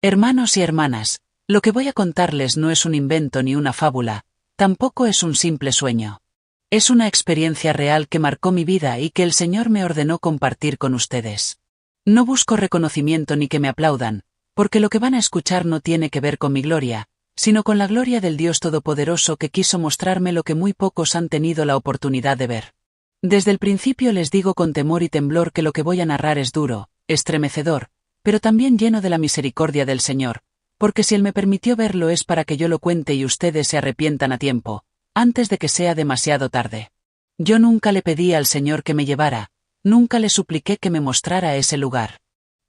Hermanos y hermanas, lo que voy a contarles no es un invento ni una fábula, tampoco es un simple sueño. Es una experiencia real que marcó mi vida y que el Señor me ordenó compartir con ustedes. No busco reconocimiento ni que me aplaudan, porque lo que van a escuchar no tiene que ver con mi gloria, sino con la gloria del Dios Todopoderoso que quiso mostrarme lo que muy pocos han tenido la oportunidad de ver. Desde el principio les digo con temor y temblor que lo que voy a narrar es duro, estremecedor, pero también lleno de la misericordia del Señor, porque si Él me permitió verlo es para que yo lo cuente y ustedes se arrepientan a tiempo, antes de que sea demasiado tarde. Yo nunca le pedí al Señor que me llevara, nunca le supliqué que me mostrara ese lugar.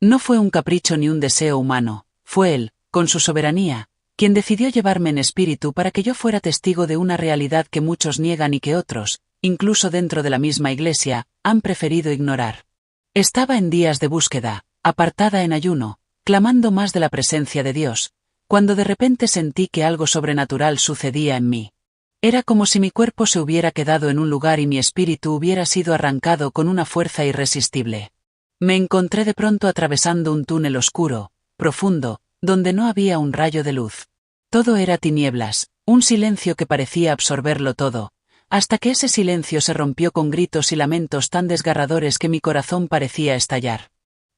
No fue un capricho ni un deseo humano, fue Él, con su soberanía, quien decidió llevarme en espíritu para que yo fuera testigo de una realidad que muchos niegan y que otros, incluso dentro de la misma iglesia, han preferido ignorar. Estaba en días de búsqueda, apartada en ayuno, clamando más de la presencia de Dios, cuando de repente sentí que algo sobrenatural sucedía en mí. Era como si mi cuerpo se hubiera quedado en un lugar y mi espíritu hubiera sido arrancado con una fuerza irresistible. Me encontré de pronto atravesando un túnel oscuro, profundo, donde no había un rayo de luz. Todo era tinieblas, un silencio que parecía absorberlo todo, hasta que ese silencio se rompió con gritos y lamentos tan desgarradores que mi corazón parecía estallar.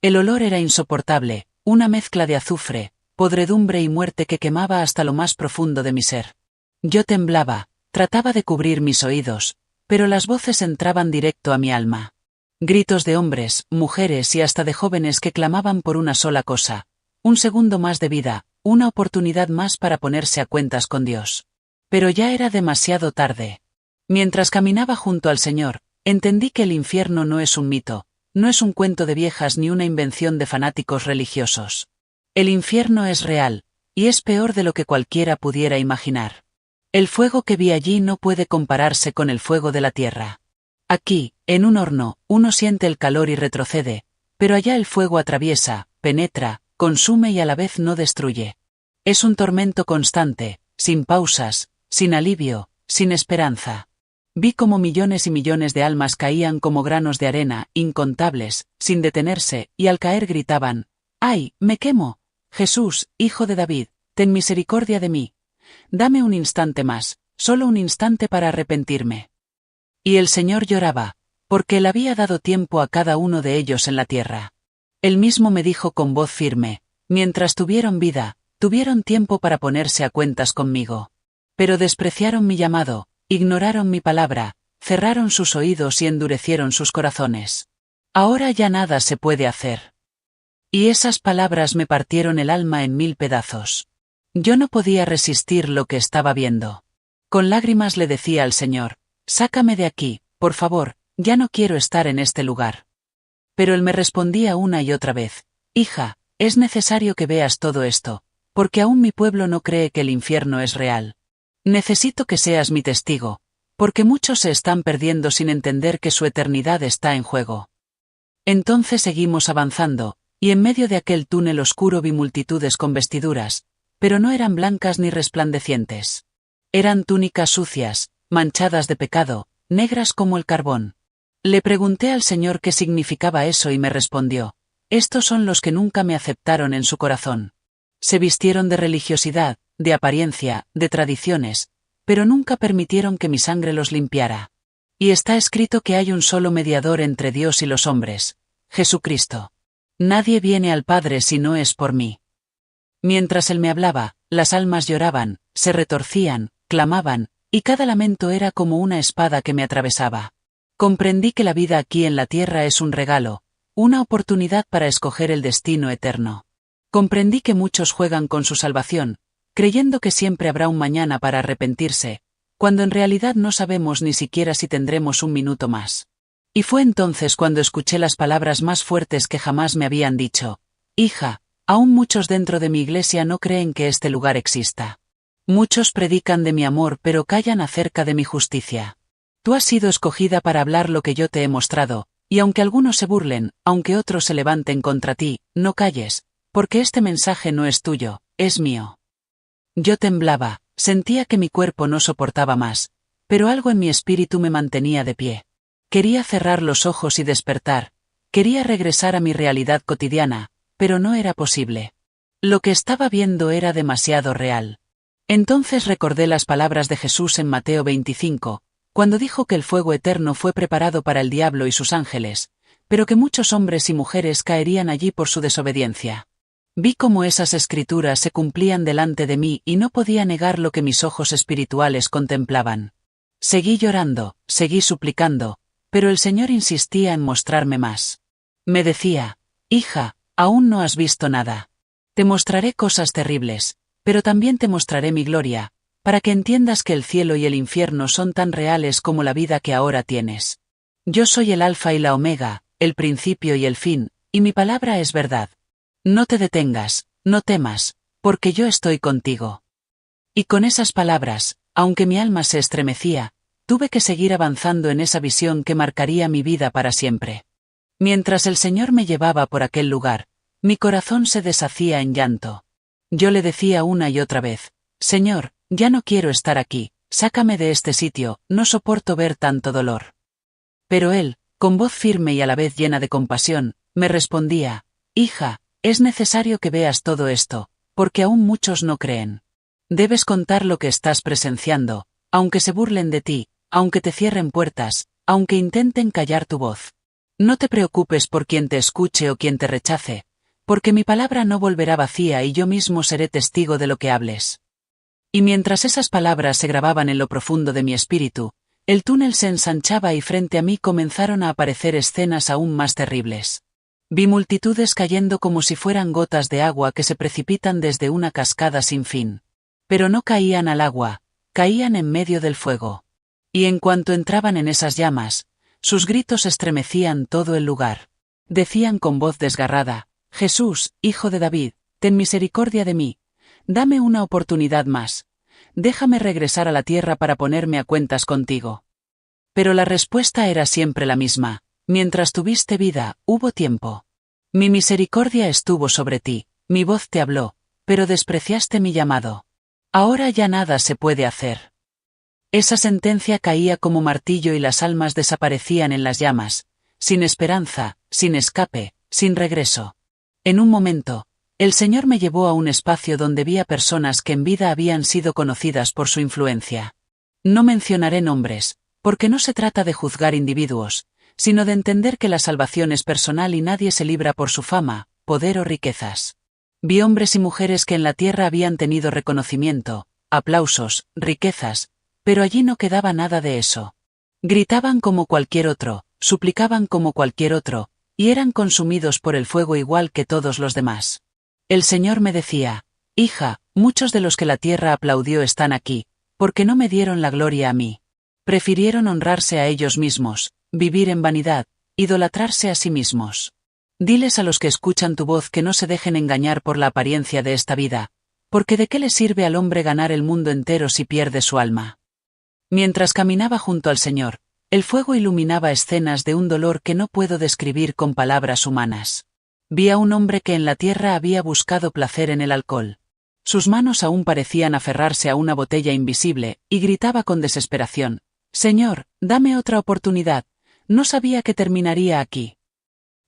El olor era insoportable, una mezcla de azufre, podredumbre y muerte que quemaba hasta lo más profundo de mi ser. Yo temblaba, trataba de cubrir mis oídos, pero las voces entraban directo a mi alma. Gritos de hombres, mujeres y hasta de jóvenes que clamaban por una sola cosa: un segundo más de vida, una oportunidad más para ponerse a cuentas con Dios. Pero ya era demasiado tarde. Mientras caminaba junto al Señor, entendí que el infierno no es un mito, no es un cuento de viejas ni una invención de fanáticos religiosos. El infierno es real, y es peor de lo que cualquiera pudiera imaginar. El fuego que vi allí no puede compararse con el fuego de la tierra. Aquí, en un horno, uno siente el calor y retrocede, pero allá el fuego atraviesa, penetra, consume y a la vez no destruye. Es un tormento constante, sin pausas, sin alivio, sin esperanza. Vi cómo millones y millones de almas caían como granos de arena, incontables, sin detenerse, y al caer gritaban: ¡ay, me quemo! Jesús, Hijo de David, ten misericordia de mí. Dame un instante más, solo un instante para arrepentirme. Y el Señor lloraba, porque Él había dado tiempo a cada uno de ellos en la tierra. Él mismo me dijo con voz firme: mientras tuvieron vida, tuvieron tiempo para ponerse a cuentas conmigo. Pero despreciaron mi llamado, ignoraron mi palabra, cerraron sus oídos y endurecieron sus corazones. Ahora ya nada se puede hacer. Y esas palabras me partieron el alma en 1000 pedazos. Yo no podía resistir lo que estaba viendo. Con lágrimas le decía al Señor: sácame de aquí, por favor, ya no quiero estar en este lugar. Pero Él me respondía una y otra vez: hija, es necesario que veas todo esto, porque aún mi pueblo no cree que el infierno es real. Necesito que seas mi testigo, porque muchos se están perdiendo sin entender que su eternidad está en juego. Entonces seguimos avanzando, y en medio de aquel túnel oscuro vi multitudes con vestiduras, pero no eran blancas ni resplandecientes. Eran túnicas sucias, manchadas de pecado, negras como el carbón. Le pregunté al Señor qué significaba eso y me respondió: estos son los que nunca me aceptaron en su corazón. Se vistieron de religiosidad, de apariencia, de tradiciones, pero nunca permitieron que mi sangre los limpiara. Y está escrito que hay un solo mediador entre Dios y los hombres: Jesucristo. Nadie viene al Padre si no es por mí. Mientras Él me hablaba, las almas lloraban, se retorcían, clamaban, y cada lamento era como una espada que me atravesaba. Comprendí que la vida aquí en la tierra es un regalo, una oportunidad para escoger el destino eterno. Comprendí que muchos juegan con su salvación, creyendo que siempre habrá un mañana para arrepentirse, cuando en realidad no sabemos ni siquiera si tendremos un minuto más. Y fue entonces cuando escuché las palabras más fuertes que jamás me habían dicho: hija, aún muchos dentro de mi iglesia no creen que este lugar exista. Muchos predican de mi amor pero callan acerca de mi justicia. Tú has sido escogida para hablar lo que yo te he mostrado, y aunque algunos se burlen, aunque otros se levanten contra ti, no calles, porque este mensaje no es tuyo, es mío. Yo temblaba, sentía que mi cuerpo no soportaba más, pero algo en mi espíritu me mantenía de pie. Quería cerrar los ojos y despertar, quería regresar a mi realidad cotidiana, pero no era posible. Lo que estaba viendo era demasiado real. Entonces recordé las palabras de Jesús en Mateo 25, cuando dijo que el fuego eterno fue preparado para el diablo y sus ángeles, pero que muchos hombres y mujeres caerían allí por su desobediencia. Vi cómo esas escrituras se cumplían delante de mí y no podía negar lo que mis ojos espirituales contemplaban. Seguí llorando, seguí suplicando, pero el Señor insistía en mostrarme más. Me decía: hija, aún no has visto nada. Te mostraré cosas terribles, pero también te mostraré mi gloria, para que entiendas que el cielo y el infierno son tan reales como la vida que ahora tienes. Yo soy el Alfa y la Omega, el principio y el fin, y mi palabra es verdad. No te detengas, no temas, porque yo estoy contigo. Y con esas palabras, aunque mi alma se estremecía, tuve que seguir avanzando en esa visión que marcaría mi vida para siempre. Mientras el Señor me llevaba por aquel lugar, mi corazón se deshacía en llanto. Yo le decía una y otra vez: Señor, ya no quiero estar aquí, sácame de este sitio, no soporto ver tanto dolor. Pero él, con voz firme y a la vez llena de compasión, me respondía: hija, es necesario que veas todo esto, porque aún muchos no creen. Debes contar lo que estás presenciando, aunque se burlen de ti, aunque te cierren puertas, aunque intenten callar tu voz. No te preocupes por quien te escuche o quien te rechace, porque mi palabra no volverá vacía y yo mismo seré testigo de lo que hables. Y mientras esas palabras se grababan en lo profundo de mi espíritu, el túnel se ensanchaba y frente a mí comenzaron a aparecer escenas aún más terribles. Vi multitudes cayendo como si fueran gotas de agua que se precipitan desde una cascada sin fin. Pero no caían al agua, caían en medio del fuego. Y en cuanto entraban en esas llamas, sus gritos estremecían todo el lugar. Decían con voz desgarrada: Jesús, Hijo de David, ten misericordia de mí. Dame una oportunidad más. Déjame regresar a la tierra para ponerme a cuentas contigo. Pero la respuesta era siempre la misma: mientras tuviste vida, hubo tiempo. Mi misericordia estuvo sobre ti, mi voz te habló, pero despreciaste mi llamado. Ahora ya nada se puede hacer. Esa sentencia caía como martillo y las almas desaparecían en las llamas, sin esperanza, sin escape, sin regreso. En un momento, el Señor me llevó a un espacio donde vi a personas que en vida habían sido conocidas por su influencia. No mencionaré nombres, porque no se trata de juzgar individuos, sino de entender que la salvación es personal y nadie se libra por su fama, poder o riquezas. Vi hombres y mujeres que en la tierra habían tenido reconocimiento, aplausos, riquezas, pero allí no quedaba nada de eso. Gritaban como cualquier otro, suplicaban como cualquier otro, y eran consumidos por el fuego igual que todos los demás. El Señor me decía: hija, muchos de los que la tierra aplaudió están aquí, porque no me dieron la gloria a mí. Prefirieron honrarse a ellos mismos, vivir en vanidad, idolatrarse a sí mismos. Diles a los que escuchan tu voz que no se dejen engañar por la apariencia de esta vida, porque ¿de qué le sirve al hombre ganar el mundo entero si pierde su alma? Mientras caminaba junto al Señor, el fuego iluminaba escenas de un dolor que no puedo describir con palabras humanas. Vi a un hombre que en la tierra había buscado placer en el alcohol. Sus manos aún parecían aferrarse a una botella invisible, y gritaba con desesperación: Señor, dame otra oportunidad, no sabía que terminaría aquí.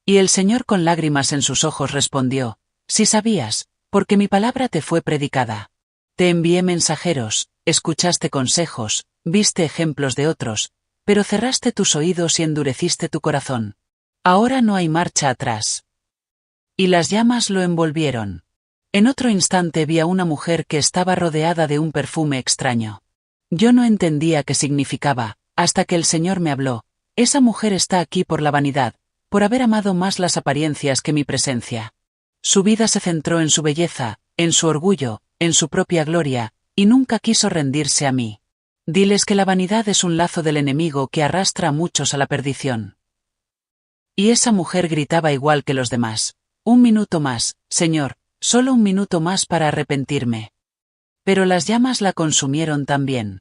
Y el Señor con lágrimas en sus ojos respondió: sí sabías, porque mi palabra te fue predicada. Te envié mensajeros, escuchaste consejos, viste ejemplos de otros, pero cerraste tus oídos y endureciste tu corazón. Ahora no hay marcha atrás. Y las llamas lo envolvieron. En otro instante vi a una mujer que estaba rodeada de un perfume extraño. Yo no entendía qué significaba, hasta que el Señor me habló: esa mujer está aquí por la vanidad, por haber amado más las apariencias que mi presencia. Su vida se centró en su belleza, en su orgullo, en su propia gloria, y nunca quiso rendirse a mí. Diles que la vanidad es un lazo del enemigo que arrastra a muchos a la perdición. Y esa mujer gritaba igual que los demás: un minuto más, Señor, solo un minuto más para arrepentirme. Pero las llamas la consumieron también.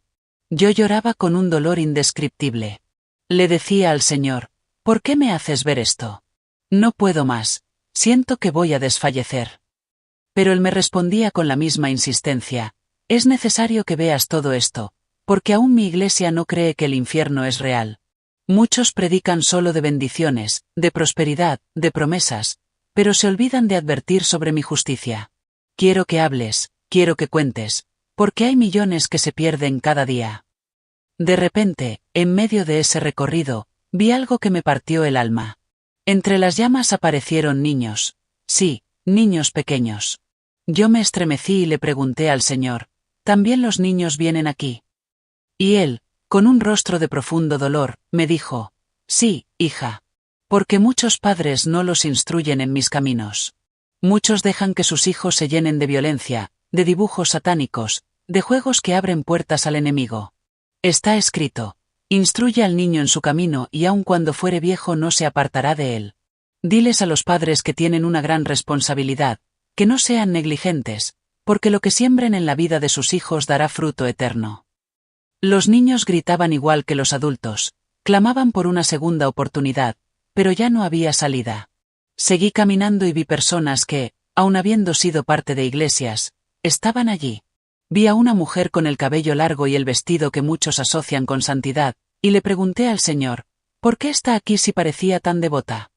Yo lloraba con un dolor indescriptible. Le decía al Señor: ¿por qué me haces ver esto? No puedo más, siento que voy a desfallecer. Pero él me respondía con la misma insistencia: es necesario que veas todo esto, porque aún mi iglesia no cree que el infierno es real. Muchos predican solo de bendiciones, de prosperidad, de promesas, pero se olvidan de advertir sobre mi justicia. Quiero que hables, quiero que cuentes, porque hay millones que se pierden cada día. De repente, en medio de ese recorrido, vi algo que me partió el alma. Entre las llamas aparecieron niños. Sí, niños pequeños. Yo me estremecí y le pregunté al Señor, ¿también los niños vienen aquí? Y él, con un rostro de profundo dolor, me dijo, sí, hija. Porque muchos padres no los instruyen en mis caminos. Muchos dejan que sus hijos se llenen de violencia, de dibujos satánicos, de juegos que abren puertas al enemigo. Está escrito, instruye al niño en su camino y aun cuando fuere viejo no se apartará de él. Diles a los padres que tienen una gran responsabilidad, que no sean negligentes, porque lo que siembren en la vida de sus hijos dará fruto eterno. Los niños gritaban igual que los adultos, clamaban por una segunda oportunidad, pero ya no había salida. Seguí caminando y vi personas que, aun habiendo sido parte de iglesias, estaban allí. Vi a una mujer con el cabello largo y el vestido que muchos asocian con santidad, y le pregunté al Señor, ¿por qué está aquí si parecía tan devota?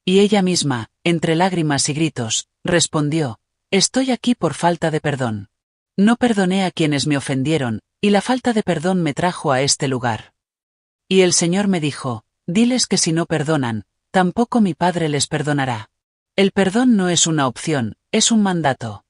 Y ella misma, entre lágrimas y gritos, respondió, estoy aquí por falta de perdón. No perdoné a quienes me ofendieron, y la falta de perdón me trajo a este lugar. Y el Señor me dijo, diles que si no perdonan, tampoco mi Padre les perdonará. El perdón no es una opción, es un mandato.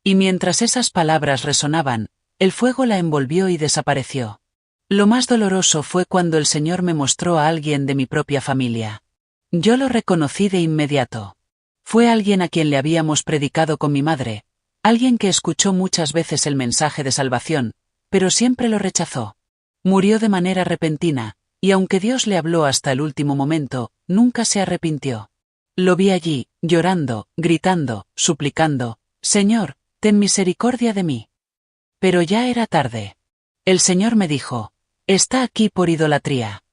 Y mientras esas palabras resonaban, el fuego la envolvió y desapareció. Lo más doloroso fue cuando el Señor me mostró a alguien de mi propia familia. Yo lo reconocí de inmediato. Fue alguien a quien le habíamos predicado con mi madre, alguien que escuchó muchas veces el mensaje de salvación, pero siempre lo rechazó. Murió de manera repentina, y aunque Dios le habló hasta el último momento, nunca se arrepintió. Lo vi allí, llorando, gritando, suplicando, Señor, ten misericordia de mí. Pero ya era tarde. El Señor me dijo, está aquí por idolatría.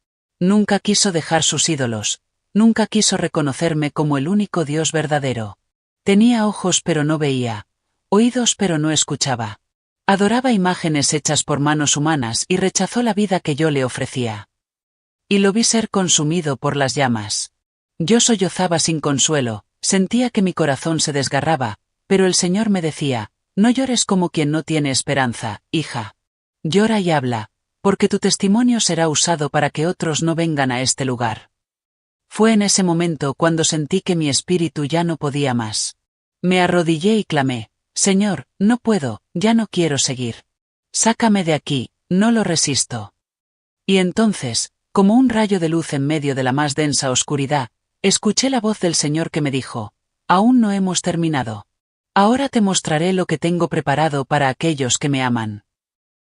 Nunca quiso dejar sus ídolos, nunca quiso reconocerme como el único Dios verdadero. Tenía ojos pero no veía, oídos pero no escuchaba. Adoraba imágenes hechas por manos humanas y rechazó la vida que yo le ofrecía. Y lo vi ser consumido por las llamas. Yo sollozaba sin consuelo, sentía que mi corazón se desgarraba, pero el Señor me decía, no llores como quien no tiene esperanza, hija. Llora y habla, porque tu testimonio será usado para que otros no vengan a este lugar. Fue en ese momento cuando sentí que mi espíritu ya no podía más. Me arrodillé y clamé, Señor, no puedo, ya no quiero seguir. Sácame de aquí, no lo resisto. Y entonces, como un rayo de luz en medio de la más densa oscuridad, escuché la voz del Señor que me dijo, aún no hemos terminado. Ahora te mostraré lo que tengo preparado para aquellos que me aman.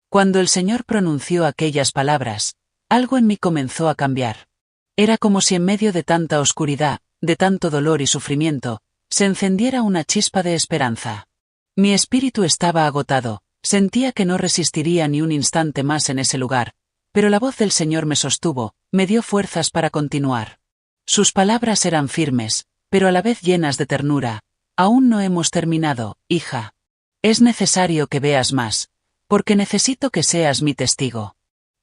Cuando el Señor pronunció aquellas palabras, algo en mí comenzó a cambiar. Era como si en medio de tanta oscuridad, de tanto dolor y sufrimiento, se encendiera una chispa de esperanza. Mi espíritu estaba agotado, sentía que no resistiría ni un instante más en ese lugar, pero la voz del Señor me sostuvo, me dio fuerzas para continuar. Sus palabras eran firmes, pero a la vez llenas de ternura. Aún no hemos terminado, hija. Es necesario que veas más, porque necesito que seas mi testigo.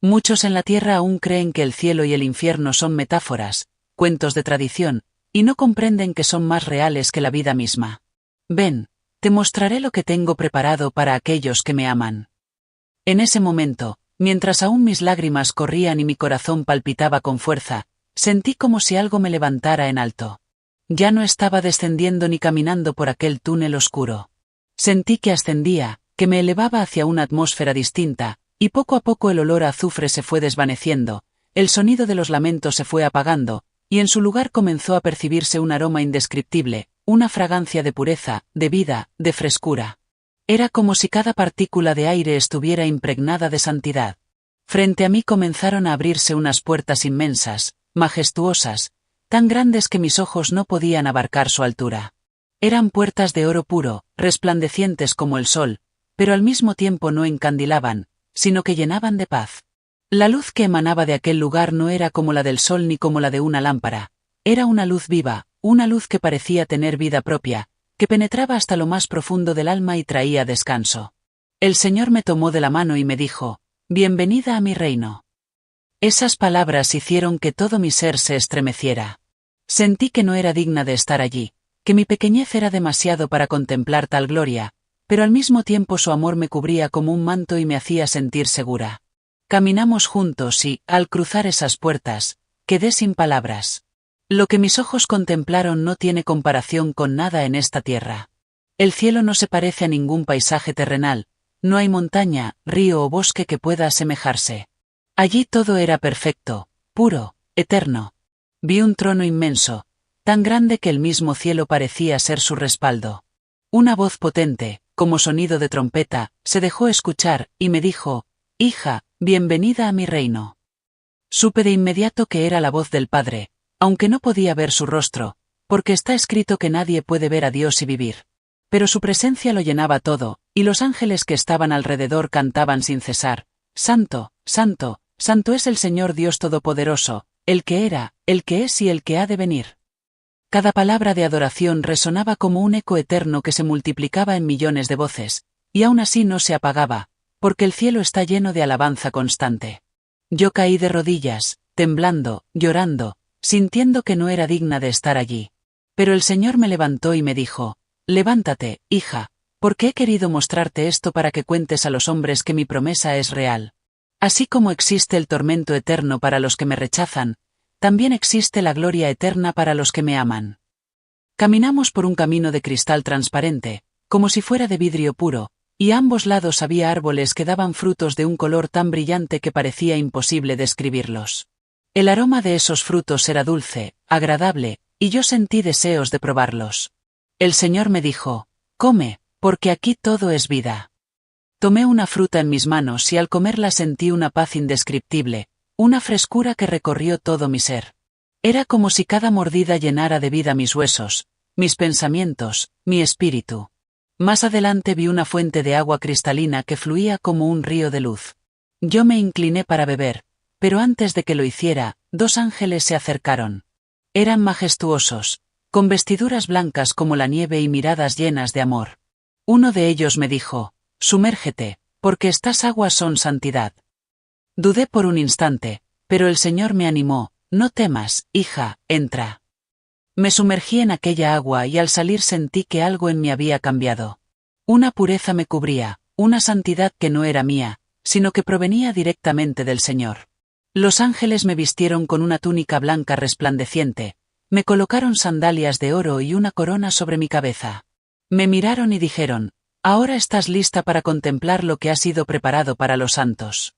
Muchos en la tierra aún creen que el cielo y el infierno son metáforas, cuentos de tradición, y no comprenden que son más reales que la vida misma. Ven, te mostraré lo que tengo preparado para aquellos que me aman. En ese momento, mientras aún mis lágrimas corrían y mi corazón palpitaba con fuerza, sentí como si algo me levantara en alto. Ya no estaba descendiendo ni caminando por aquel túnel oscuro. Sentí que ascendía, que me elevaba hacia una atmósfera distinta, y poco a poco el olor a azufre se fue desvaneciendo, el sonido de los lamentos se fue apagando, y en su lugar comenzó a percibirse un aroma indescriptible, una fragancia de pureza, de vida, de frescura. Era como si cada partícula de aire estuviera impregnada de santidad. Frente a mí comenzaron a abrirse unas puertas inmensas, majestuosas, tan grandes que mis ojos no podían abarcar su altura. Eran puertas de oro puro, resplandecientes como el sol, pero al mismo tiempo no encandilaban, sino que llenaban de paz. La luz que emanaba de aquel lugar no era como la del sol ni como la de una lámpara, era una luz viva, una luz que parecía tener vida propia, que penetraba hasta lo más profundo del alma y traía descanso. El Señor me tomó de la mano y me dijo, «Bienvenida a mi reino». Esas palabras hicieron que todo mi ser se estremeciera. Sentí que no era digna de estar allí, que mi pequeñez era demasiado para contemplar tal gloria, pero al mismo tiempo su amor me cubría como un manto y me hacía sentir segura. Caminamos juntos y, al cruzar esas puertas, quedé sin palabras. Lo que mis ojos contemplaron no tiene comparación con nada en esta tierra. El cielo no se parece a ningún paisaje terrenal, no hay montaña, río o bosque que pueda asemejarse. Allí todo era perfecto, puro, eterno. Vi un trono inmenso, tan grande que el mismo cielo parecía ser su respaldo. Una voz potente, como sonido de trompeta, se dejó escuchar, y me dijo: «Hija, bienvenida a mi reino». Supe de inmediato que era la voz del Padre, aunque no podía ver su rostro, porque está escrito que nadie puede ver a Dios y vivir. Pero su presencia lo llenaba todo, y los ángeles que estaban alrededor cantaban sin cesar: «Santo, santo, santo es el Señor Dios Todopoderoso, el que era, el que es y el que ha de venir». Cada palabra de adoración resonaba como un eco eterno que se multiplicaba en millones de voces, y aún así no se apagaba, porque el cielo está lleno de alabanza constante. Yo caí de rodillas, temblando, llorando, sintiendo que no era digna de estar allí. Pero el Señor me levantó y me dijo: «Levántate, hija, porque he querido mostrarte esto para que cuentes a los hombres que mi promesa es real. Así como existe el tormento eterno para los que me rechazan, también existe la gloria eterna para los que me aman». Caminamos por un camino de cristal transparente, como si fuera de vidrio puro, y a ambos lados había árboles que daban frutos de un color tan brillante que parecía imposible describirlos. El aroma de esos frutos era dulce, agradable, y yo sentí deseos de probarlos. El Señor me dijo: «Come, porque aquí todo es vida». Tomé una fruta en mis manos y al comerla sentí una paz indescriptible, una frescura que recorrió todo mi ser. Era como si cada mordida llenara de vida mis huesos, mis pensamientos, mi espíritu. Más adelante vi una fuente de agua cristalina que fluía como un río de luz. Yo me incliné para beber, pero antes de que lo hiciera, dos ángeles se acercaron. Eran majestuosos, con vestiduras blancas como la nieve y miradas llenas de amor. Uno de ellos me dijo: «Sumérgete, porque estas aguas son santidad». Dudé por un instante, pero el Señor me animó: «No temas, hija, entra». Me sumergí en aquella agua y al salir sentí que algo en mí había cambiado. Una pureza me cubría, una santidad que no era mía, sino que provenía directamente del Señor. Los ángeles me vistieron con una túnica blanca resplandeciente, me colocaron sandalias de oro y una corona sobre mi cabeza. Me miraron y dijeron: «Ahora estás lista para contemplar lo que ha sido preparado para los santos».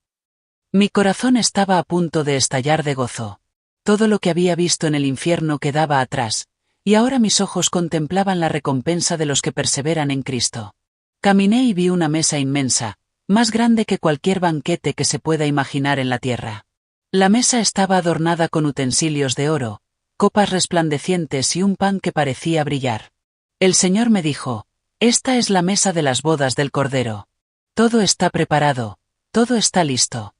Mi corazón estaba a punto de estallar de gozo. Todo lo que había visto en el infierno quedaba atrás, y ahora mis ojos contemplaban la recompensa de los que perseveran en Cristo. Caminé y vi una mesa inmensa, más grande que cualquier banquete que se pueda imaginar en la tierra. La mesa estaba adornada con utensilios de oro, copas resplandecientes y un pan que parecía brillar. El Señor me dijo: «Esta es la mesa de las bodas del Cordero. Todo está preparado, todo está listo.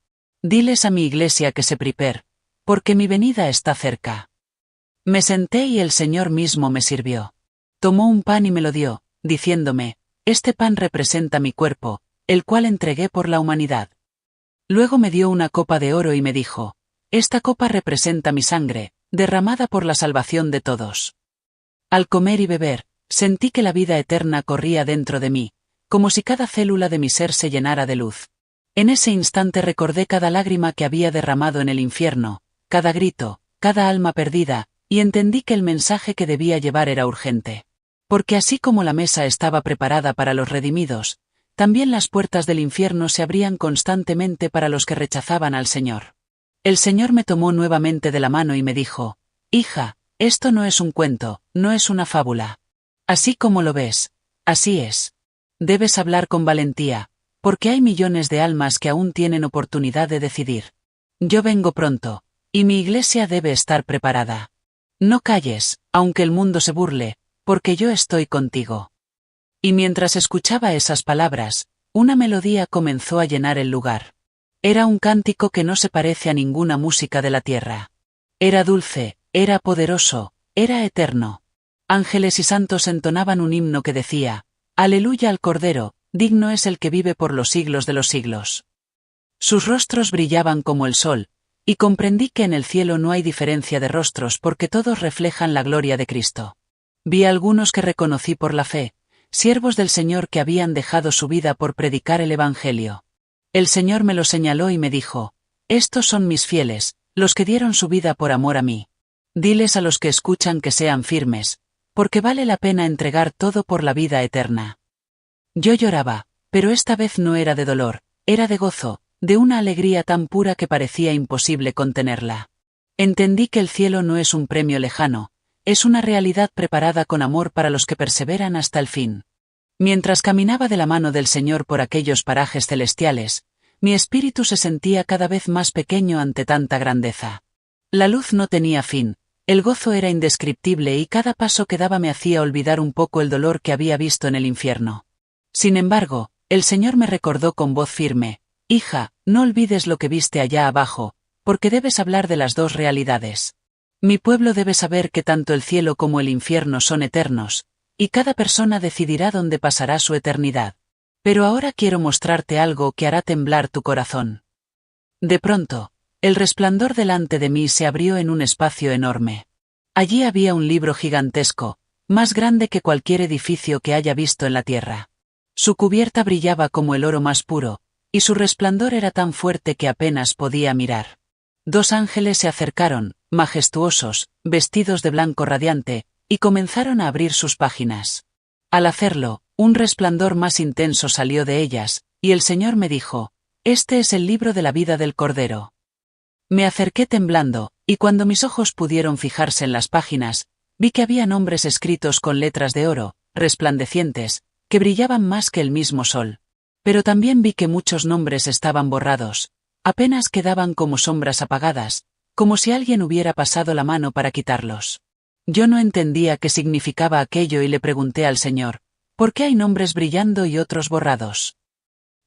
Diles a mi iglesia que se prepare, porque mi venida está cerca». Me senté y el Señor mismo me sirvió. Tomó un pan y me lo dio, diciéndome: «Este pan representa mi cuerpo, el cual entregué por la humanidad». Luego me dio una copa de oro y me dijo: «Esta copa representa mi sangre, derramada por la salvación de todos». Al comer y beber, sentí que la vida eterna corría dentro de mí, como si cada célula de mi ser se llenara de luz. En ese instante recordé cada lágrima que había derramado en el infierno, cada grito, cada alma perdida, y entendí que el mensaje que debía llevar era urgente. Porque así como la mesa estaba preparada para los redimidos, también las puertas del infierno se abrían constantemente para los que rechazaban al Señor. El Señor me tomó nuevamente de la mano y me dijo: «Hija, esto no es un cuento, no es una fábula. Así como lo ves, así es. Debes hablar con valentía, porque hay millones de almas que aún tienen oportunidad de decidir. Yo vengo pronto, y mi iglesia debe estar preparada. No calles, aunque el mundo se burle, porque yo estoy contigo». Y mientras escuchaba esas palabras, una melodía comenzó a llenar el lugar. Era un cántico que no se parece a ninguna música de la tierra. Era dulce, era poderoso, era eterno. Ángeles y santos entonaban un himno que decía: «Aleluya al Cordero, digno es el que vive por los siglos de los siglos». Sus rostros brillaban como el sol, y comprendí que en el cielo no hay diferencia de rostros porque todos reflejan la gloria de Cristo. Vi a algunos que reconocí por la fe, siervos del Señor que habían dejado su vida por predicar el Evangelio. El Señor me los señaló y me dijo: estos son mis fieles, los que dieron su vida por amor a mí. Diles a los que escuchan que sean firmes, porque vale la pena entregar todo por la vida eterna. Yo lloraba, pero esta vez no era de dolor, era de gozo, de una alegría tan pura que parecía imposible contenerla. Entendí que el cielo no es un premio lejano, es una realidad preparada con amor para los que perseveran hasta el fin. Mientras caminaba de la mano del Señor por aquellos parajes celestiales, mi espíritu se sentía cada vez más pequeño ante tanta grandeza. La luz no tenía fin, el gozo era indescriptible y cada paso que daba me hacía olvidar un poco el dolor que había visto en el infierno. Sin embargo, el Señor me recordó con voz firme: hija, no olvides lo que viste allá abajo, porque debes hablar de las dos realidades. Mi pueblo debe saber que tanto el cielo como el infierno son eternos, y cada persona decidirá dónde pasará su eternidad. Pero ahora quiero mostrarte algo que hará temblar tu corazón. De pronto, el resplandor delante de mí se abrió en un espacio enorme. Allí había un libro gigantesco, más grande que cualquier edificio que haya visto en la tierra. Su cubierta brillaba como el oro más puro, y su resplandor era tan fuerte que apenas podía mirar. Dos ángeles se acercaron, majestuosos, vestidos de blanco radiante, y comenzaron a abrir sus páginas. Al hacerlo, un resplandor más intenso salió de ellas, y el Señor me dijo: este es el libro de la vida del Cordero. Me acerqué temblando, y cuando mis ojos pudieron fijarse en las páginas, vi que había nombres escritos con letras de oro, resplandecientes, que brillaban más que el mismo sol. Pero también vi que muchos nombres estaban borrados, apenas quedaban como sombras apagadas, como si alguien hubiera pasado la mano para quitarlos. Yo no entendía qué significaba aquello y le pregunté al Señor: ¿por qué hay nombres brillando y otros borrados?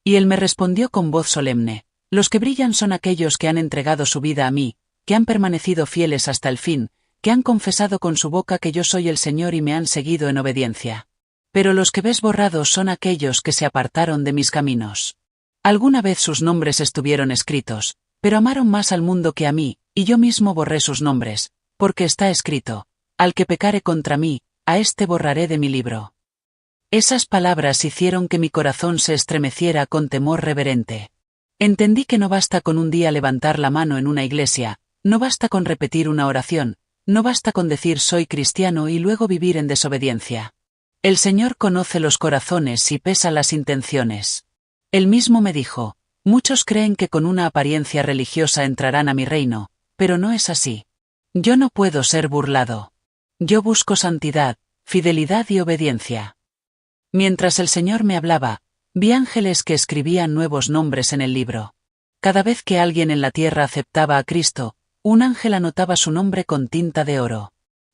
Y él me respondió con voz solemne: los que brillan son aquellos que han entregado su vida a mí, que han permanecido fieles hasta el fin, que han confesado con su boca que yo soy el Señor y me han seguido en obediencia. Pero los que ves borrados son aquellos que se apartaron de mis caminos. Alguna vez sus nombres estuvieron escritos, pero amaron más al mundo que a mí, y yo mismo borré sus nombres, porque está escrito: al que pecare contra mí, a éste borraré de mi libro. Esas palabras hicieron que mi corazón se estremeciera con temor reverente. Entendí que no basta con un día levantar la mano en una iglesia, no basta con repetir una oración, no basta con decir soy cristiano y luego vivir en desobediencia. El Señor conoce los corazones y pesa las intenciones. Él mismo me dijo: muchos creen que con una apariencia religiosa entrarán a mi reino, pero no es así. Yo no puedo ser burlado. Yo busco santidad, fidelidad y obediencia. Mientras el Señor me hablaba, vi ángeles que escribían nuevos nombres en el libro. Cada vez que alguien en la tierra aceptaba a Cristo, un ángel anotaba su nombre con tinta de oro.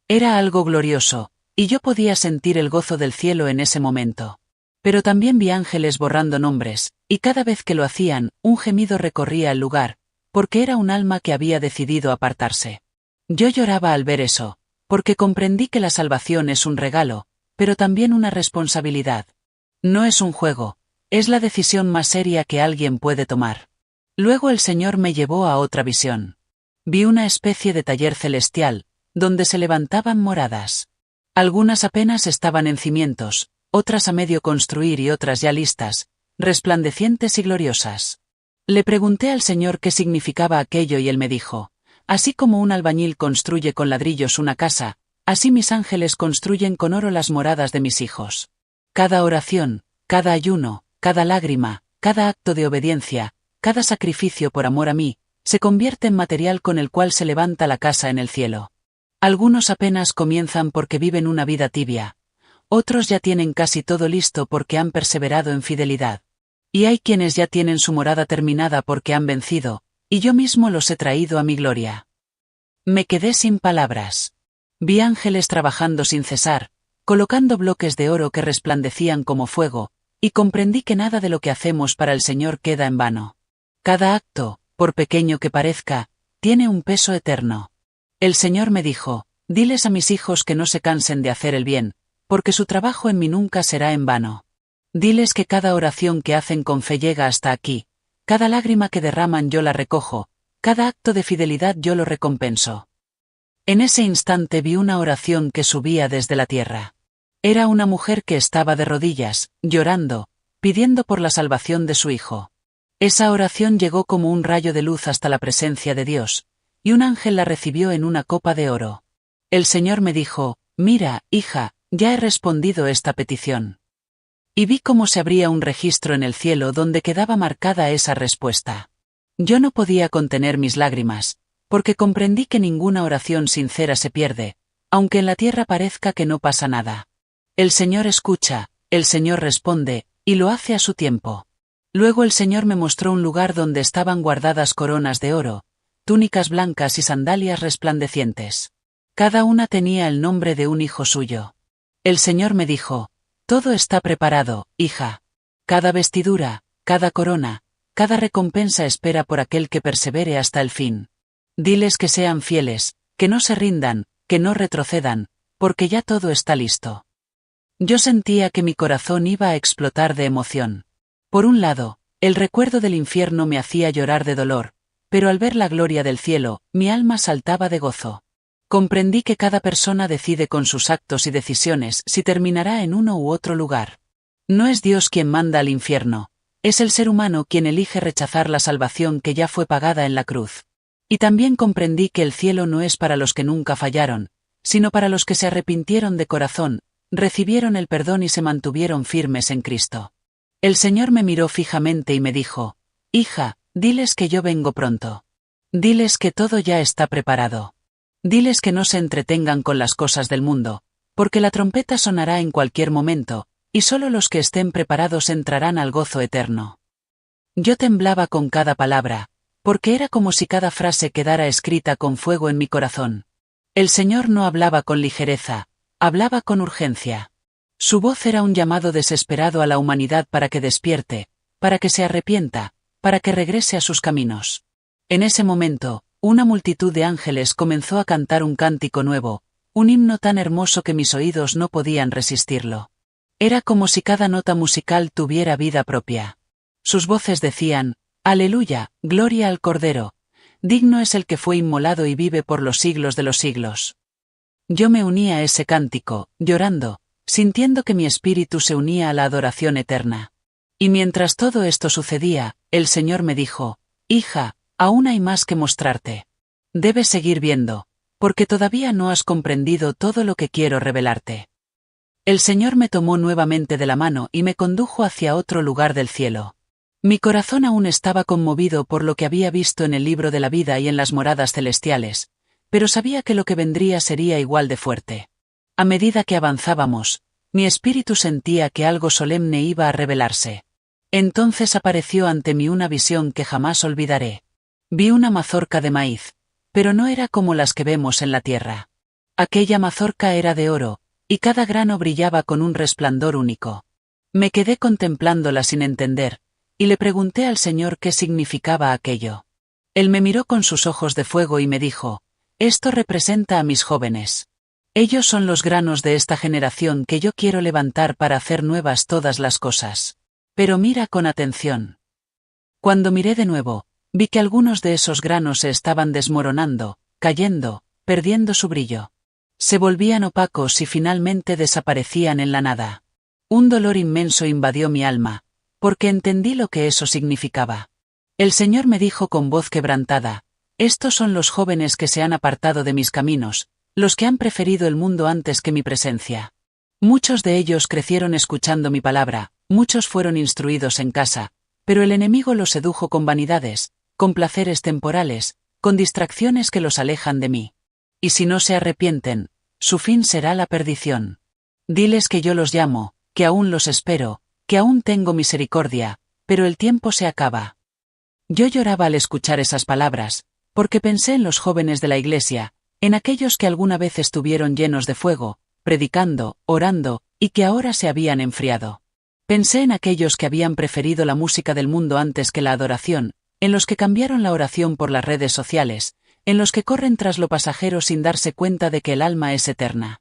Era algo glorioso, y yo podía sentir el gozo del cielo en ese momento. Pero también vi ángeles borrando nombres, y cada vez que lo hacían, un gemido recorría el lugar, porque era un alma que había decidido apartarse. Yo lloraba al ver eso, porque comprendí que la salvación es un regalo, pero también una responsabilidad. No es un juego, es la decisión más seria que alguien puede tomar. Luego el Señor me llevó a otra visión. Vi una especie de taller celestial, donde se levantaban moradas. Algunas apenas estaban en cimientos, otras a medio construir y otras ya listas, resplandecientes y gloriosas. Le pregunté al Señor qué significaba aquello y él me dijo: así como un albañil construye con ladrillos una casa, así mis ángeles construyen con oro las moradas de mis hijos. Cada oración, cada ayuno, cada lágrima, cada acto de obediencia, cada sacrificio por amor a mí, se convierte en material con el cual se levanta la casa en el cielo. Algunos apenas comienzan porque viven una vida tibia. Otros ya tienen casi todo listo porque han perseverado en fidelidad. Y hay quienes ya tienen su morada terminada porque han vencido, y yo mismo los he traído a mi gloria. Me quedé sin palabras. Vi ángeles trabajando sin cesar, colocando bloques de oro que resplandecían como fuego, y comprendí que nada de lo que hacemos para el Señor queda en vano. Cada acto, por pequeño que parezca, tiene un peso eterno. El Señor me dijo: diles a mis hijos que no se cansen de hacer el bien, porque su trabajo en mí nunca será en vano. Diles que cada oración que hacen con fe llega hasta aquí, cada lágrima que derraman yo la recojo, cada acto de fidelidad yo lo recompenso. En ese instante vi una oración que subía desde la tierra. Era una mujer que estaba de rodillas, llorando, pidiendo por la salvación de su hijo. Esa oración llegó como un rayo de luz hasta la presencia de Dios, y un ángel la recibió en una copa de oro. El Señor me dijo: «Mira, hija, ya he respondido esta petición». Y vi cómo se abría un registro en el cielo donde quedaba marcada esa respuesta. Yo no podía contener mis lágrimas, porque comprendí que ninguna oración sincera se pierde, aunque en la tierra parezca que no pasa nada. El Señor escucha, el Señor responde, y lo hace a su tiempo. Luego el Señor me mostró un lugar donde estaban guardadas coronas de oro, túnicas blancas y sandalias resplandecientes. Cada una tenía el nombre de un hijo suyo. El Señor me dijo: «Todo está preparado, hija. Cada vestidura, cada corona, cada recompensa espera por aquel que persevere hasta el fin. Diles que sean fieles, que no se rindan, que no retrocedan, porque ya todo está listo». Yo sentía que mi corazón iba a explotar de emoción. Por un lado, el recuerdo del infierno me hacía llorar de dolor, pero al ver la gloria del cielo, mi alma saltaba de gozo. Comprendí que cada persona decide con sus actos y decisiones si terminará en uno u otro lugar. No es Dios quien manda al infierno, es el ser humano quien elige rechazar la salvación que ya fue pagada en la cruz. Y también comprendí que el cielo no es para los que nunca fallaron, sino para los que se arrepintieron de corazón, recibieron el perdón y se mantuvieron firmes en Cristo. El Señor me miró fijamente y me dijo: «Hija, diles que yo vengo pronto. Diles que todo ya está preparado. Diles que no se entretengan con las cosas del mundo, porque la trompeta sonará en cualquier momento, y solo los que estén preparados entrarán al gozo eterno». Yo temblaba con cada palabra, porque era como si cada frase quedara escrita con fuego en mi corazón. El Señor no hablaba con ligereza, hablaba con urgencia. Su voz era un llamado desesperado a la humanidad para que despierte, para que se arrepienta, para que regrese a sus caminos. En ese momento, una multitud de ángeles comenzó a cantar un cántico nuevo, un himno tan hermoso que mis oídos no podían resistirlo. Era como si cada nota musical tuviera vida propia. Sus voces decían: «Aleluya, gloria al Cordero, digno es el que fue inmolado y vive por los siglos de los siglos». Yo me uní a ese cántico, llorando, sintiendo que mi espíritu se unía a la adoración eterna. Y mientras todo esto sucedía, el Señor me dijo: «Hija, aún hay más que mostrarte. Debes seguir viendo, porque todavía no has comprendido todo lo que quiero revelarte». El Señor me tomó nuevamente de la mano y me condujo hacia otro lugar del cielo. Mi corazón aún estaba conmovido por lo que había visto en el libro de la vida y en las moradas celestiales, pero sabía que lo que vendría sería igual de fuerte. A medida que avanzábamos, mi espíritu sentía que algo solemne iba a revelarse. Entonces apareció ante mí una visión que jamás olvidaré. Vi una mazorca de maíz, pero no era como las que vemos en la tierra. Aquella mazorca era de oro, y cada grano brillaba con un resplandor único. Me quedé contemplándola sin entender, y le pregunté al Señor qué significaba aquello. Él me miró con sus ojos de fuego y me dijo: «Esto representa a mis jóvenes. Ellos son los granos de esta generación que yo quiero levantar para hacer nuevas todas las cosas. Pero mira con atención». Cuando miré de nuevo, vi que algunos de esos granos se estaban desmoronando, cayendo, perdiendo su brillo. Se volvían opacos y finalmente desaparecían en la nada. Un dolor inmenso invadió mi alma, porque entendí lo que eso significaba. El Señor me dijo con voz quebrantada: «Estos son los jóvenes que se han apartado de mis caminos, los que han preferido el mundo antes que mi presencia. Muchos de ellos crecieron escuchando mi palabra, muchos fueron instruidos en casa, pero el enemigo los sedujo con vanidades, con placeres temporales, con distracciones que los alejan de mí. Y si no se arrepienten, su fin será la perdición. Diles que yo los llamo, que aún los espero, que aún tengo misericordia, pero el tiempo se acaba». Yo lloraba al escuchar esas palabras, porque pensé en los jóvenes de la iglesia, en aquellos que alguna vez estuvieron llenos de fuego, predicando, orando, y que ahora se habían enfriado. Pensé en aquellos que habían preferido la música del mundo antes que la adoración, en los que cambiaron la oración por las redes sociales, en los que corren tras lo pasajero sin darse cuenta de que el alma es eterna.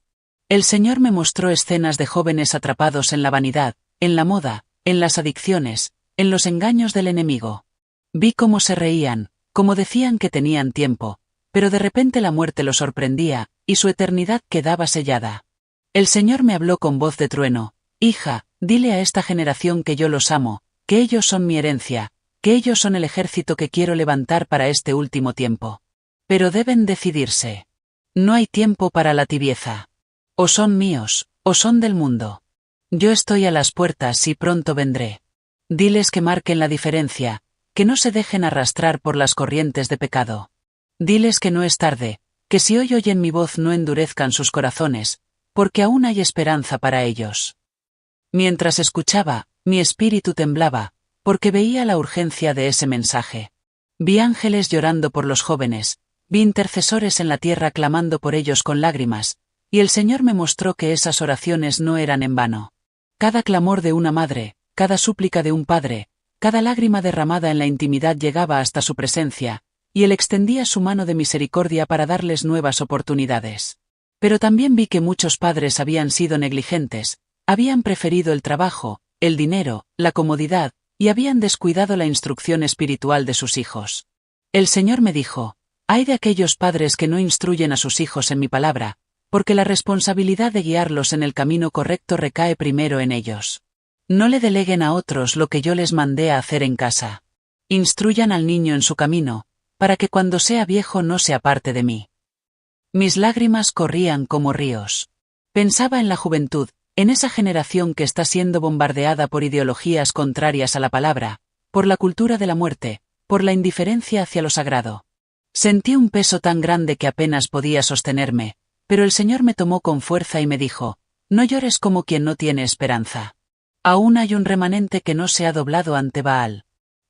El Señor me mostró escenas de jóvenes atrapados en la vanidad, en la moda, en las adicciones, en los engaños del enemigo. Vi cómo se reían, cómo decían que tenían tiempo, pero de repente la muerte lo sorprendía, y su eternidad quedaba sellada. El Señor me habló con voz de trueno: hija, dile a esta generación que yo los amo, que ellos son mi herencia, que ellos son el ejército que quiero levantar para este último tiempo. Pero deben decidirse. No hay tiempo para la tibieza. O son míos, o son del mundo. Yo estoy a las puertas y pronto vendré. Diles que marquen la diferencia, que no se dejen arrastrar por las corrientes de pecado. Diles que no es tarde, que si hoy oyen mi voz no endurezcan sus corazones, porque aún hay esperanza para ellos. Mientras escuchaba, mi espíritu temblaba, porque veía la urgencia de ese mensaje. Vi ángeles llorando por los jóvenes, vi intercesores en la tierra clamando por ellos con lágrimas, y el Señor me mostró que esas oraciones no eran en vano. Cada clamor de una madre, cada súplica de un padre, cada lágrima derramada en la intimidad llegaba hasta su presencia, y Él extendía su mano de misericordia para darles nuevas oportunidades. Pero también vi que muchos padres habían sido negligentes, habían preferido el trabajo, el dinero, la comodidad, y habían descuidado la instrucción espiritual de sus hijos. El Señor me dijo: ay de aquellos padres que no instruyen a sus hijos en mi palabra, porque la responsabilidad de guiarlos en el camino correcto recae primero en ellos. No le deleguen a otros lo que yo les mandé a hacer en casa. Instruyan al niño en su camino, para que cuando sea viejo no se aparte de mí. Mis lágrimas corrían como ríos. Pensaba en la juventud, en esa generación que está siendo bombardeada por ideologías contrarias a la palabra, por la cultura de la muerte, por la indiferencia hacia lo sagrado. Sentí un peso tan grande que apenas podía sostenerme, pero el Señor me tomó con fuerza y me dijo: no llores como quien no tiene esperanza. Aún hay un remanente que no se ha doblado ante Baal.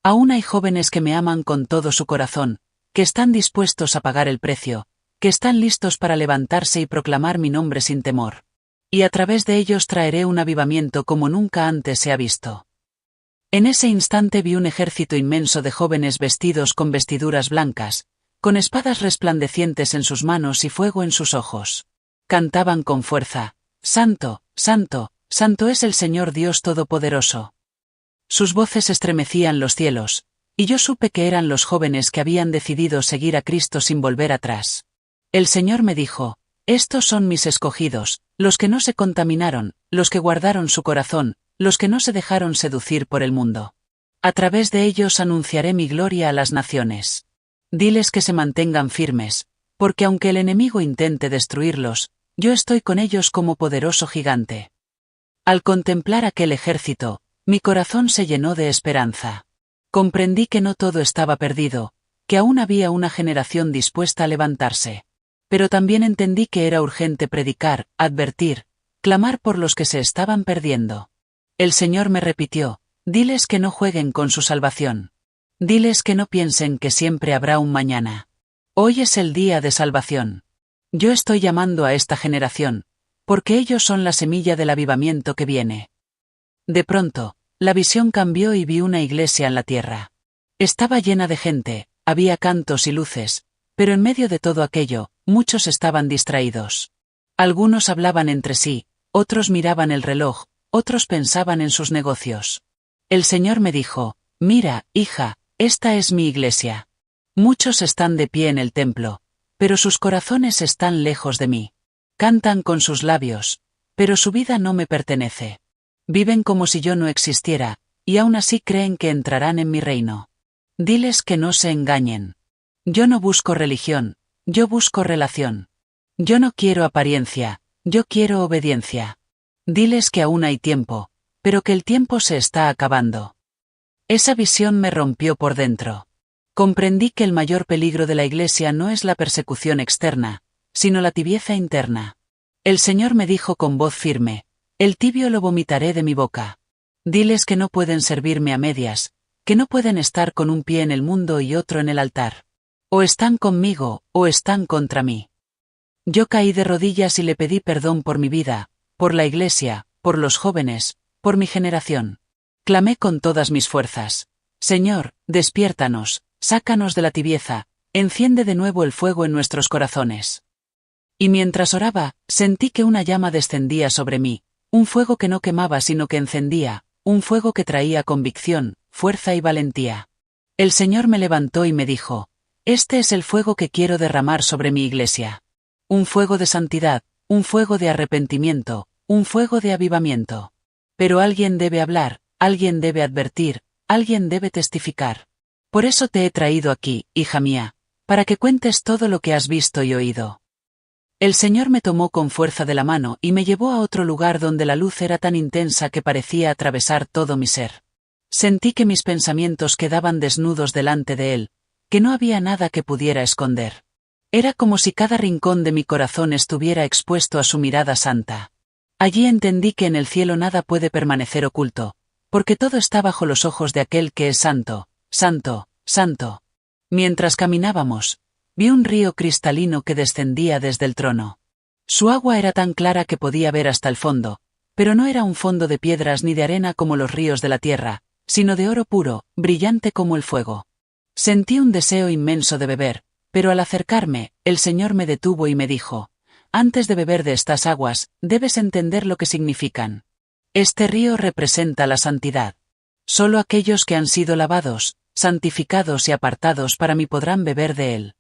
Aún hay jóvenes que me aman con todo su corazón, que están dispuestos a pagar el precio, que están listos para levantarse y proclamar mi nombre sin temor. Y a través de ellos traeré un avivamiento como nunca antes se ha visto. En ese instante vi un ejército inmenso de jóvenes vestidos con vestiduras blancas, con espadas resplandecientes en sus manos y fuego en sus ojos. Cantaban con fuerza: Santo, Santo, Santo es el Señor Dios Todopoderoso. Sus voces estremecían los cielos, y yo supe que eran los jóvenes que habían decidido seguir a Cristo sin volver atrás. El Señor me dijo: estos son mis escogidos, los que no se contaminaron, los que guardaron su corazón, los que no se dejaron seducir por el mundo. A través de ellos anunciaré mi gloria a las naciones. Diles que se mantengan firmes, porque aunque el enemigo intente destruirlos, yo estoy con ellos como poderoso gigante. Al contemplar aquel ejército, mi corazón se llenó de esperanza. Comprendí que no todo estaba perdido, que aún había una generación dispuesta a levantarse. Pero también entendí que era urgente predicar, advertir, clamar por los que se estaban perdiendo. El Señor me repitió: diles que no jueguen con su salvación. Diles que no piensen que siempre habrá un mañana. Hoy es el día de salvación. Yo estoy llamando a esta generación, porque ellos son la semilla del avivamiento que viene. De pronto, la visión cambió y vi una iglesia en la tierra. Estaba llena de gente, había cantos y luces, pero en medio de todo aquello, muchos estaban distraídos. Algunos hablaban entre sí, otros miraban el reloj, otros pensaban en sus negocios. El Señor me dijo: mira, hija, esta es mi iglesia. Muchos están de pie en el templo, pero sus corazones están lejos de mí. Cantan con sus labios, pero su vida no me pertenece. Viven como si yo no existiera, y aún así creen que entrarán en mi reino. Diles que no se engañen. Yo no busco religión, yo busco relación. Yo no quiero apariencia, yo quiero obediencia. Diles que aún hay tiempo, pero que el tiempo se está acabando. Esa visión me rompió por dentro. Comprendí que el mayor peligro de la Iglesia no es la persecución externa, sino la tibieza interna. El Señor me dijo con voz firme: el tibio lo vomitaré de mi boca. Diles que no pueden servirme a medias, que no pueden estar con un pie en el mundo y otro en el altar. O están conmigo, o están contra mí. Yo caí de rodillas y le pedí perdón por mi vida, por la Iglesia, por los jóvenes, por mi generación. Clamé con todas mis fuerzas: Señor, despiértanos, sácanos de la tibieza, enciende de nuevo el fuego en nuestros corazones. Y mientras oraba, sentí que una llama descendía sobre mí, un fuego que no quemaba sino que encendía, un fuego que traía convicción, fuerza y valentía. El Señor me levantó y me dijo: Este es el fuego que quiero derramar sobre mi iglesia. Un fuego de santidad, un fuego de arrepentimiento, un fuego de avivamiento. Pero alguien debe hablar, alguien debe advertir, alguien debe testificar. Por eso te he traído aquí, hija mía, para que cuentes todo lo que has visto y oído. El Señor me tomó con fuerza de la mano y me llevó a otro lugar donde la luz era tan intensa que parecía atravesar todo mi ser. Sentí que mis pensamientos quedaban desnudos delante de Él, que no había nada que pudiera esconder. Era como si cada rincón de mi corazón estuviera expuesto a su mirada santa. Allí entendí que en el cielo nada puede permanecer oculto, porque todo está bajo los ojos de aquel que es santo, santo, santo. Mientras caminábamos, vi un río cristalino que descendía desde el trono. Su agua era tan clara que podía ver hasta el fondo, pero no era un fondo de piedras ni de arena como los ríos de la tierra, sino de oro puro, brillante como el fuego. Sentí un deseo inmenso de beber, pero al acercarme, el Señor me detuvo y me dijo: antes de beber de estas aguas, debes entender lo que significan. Este río representa la santidad. Solo aquellos que han sido lavados, santificados y apartados para mí podrán beber de él.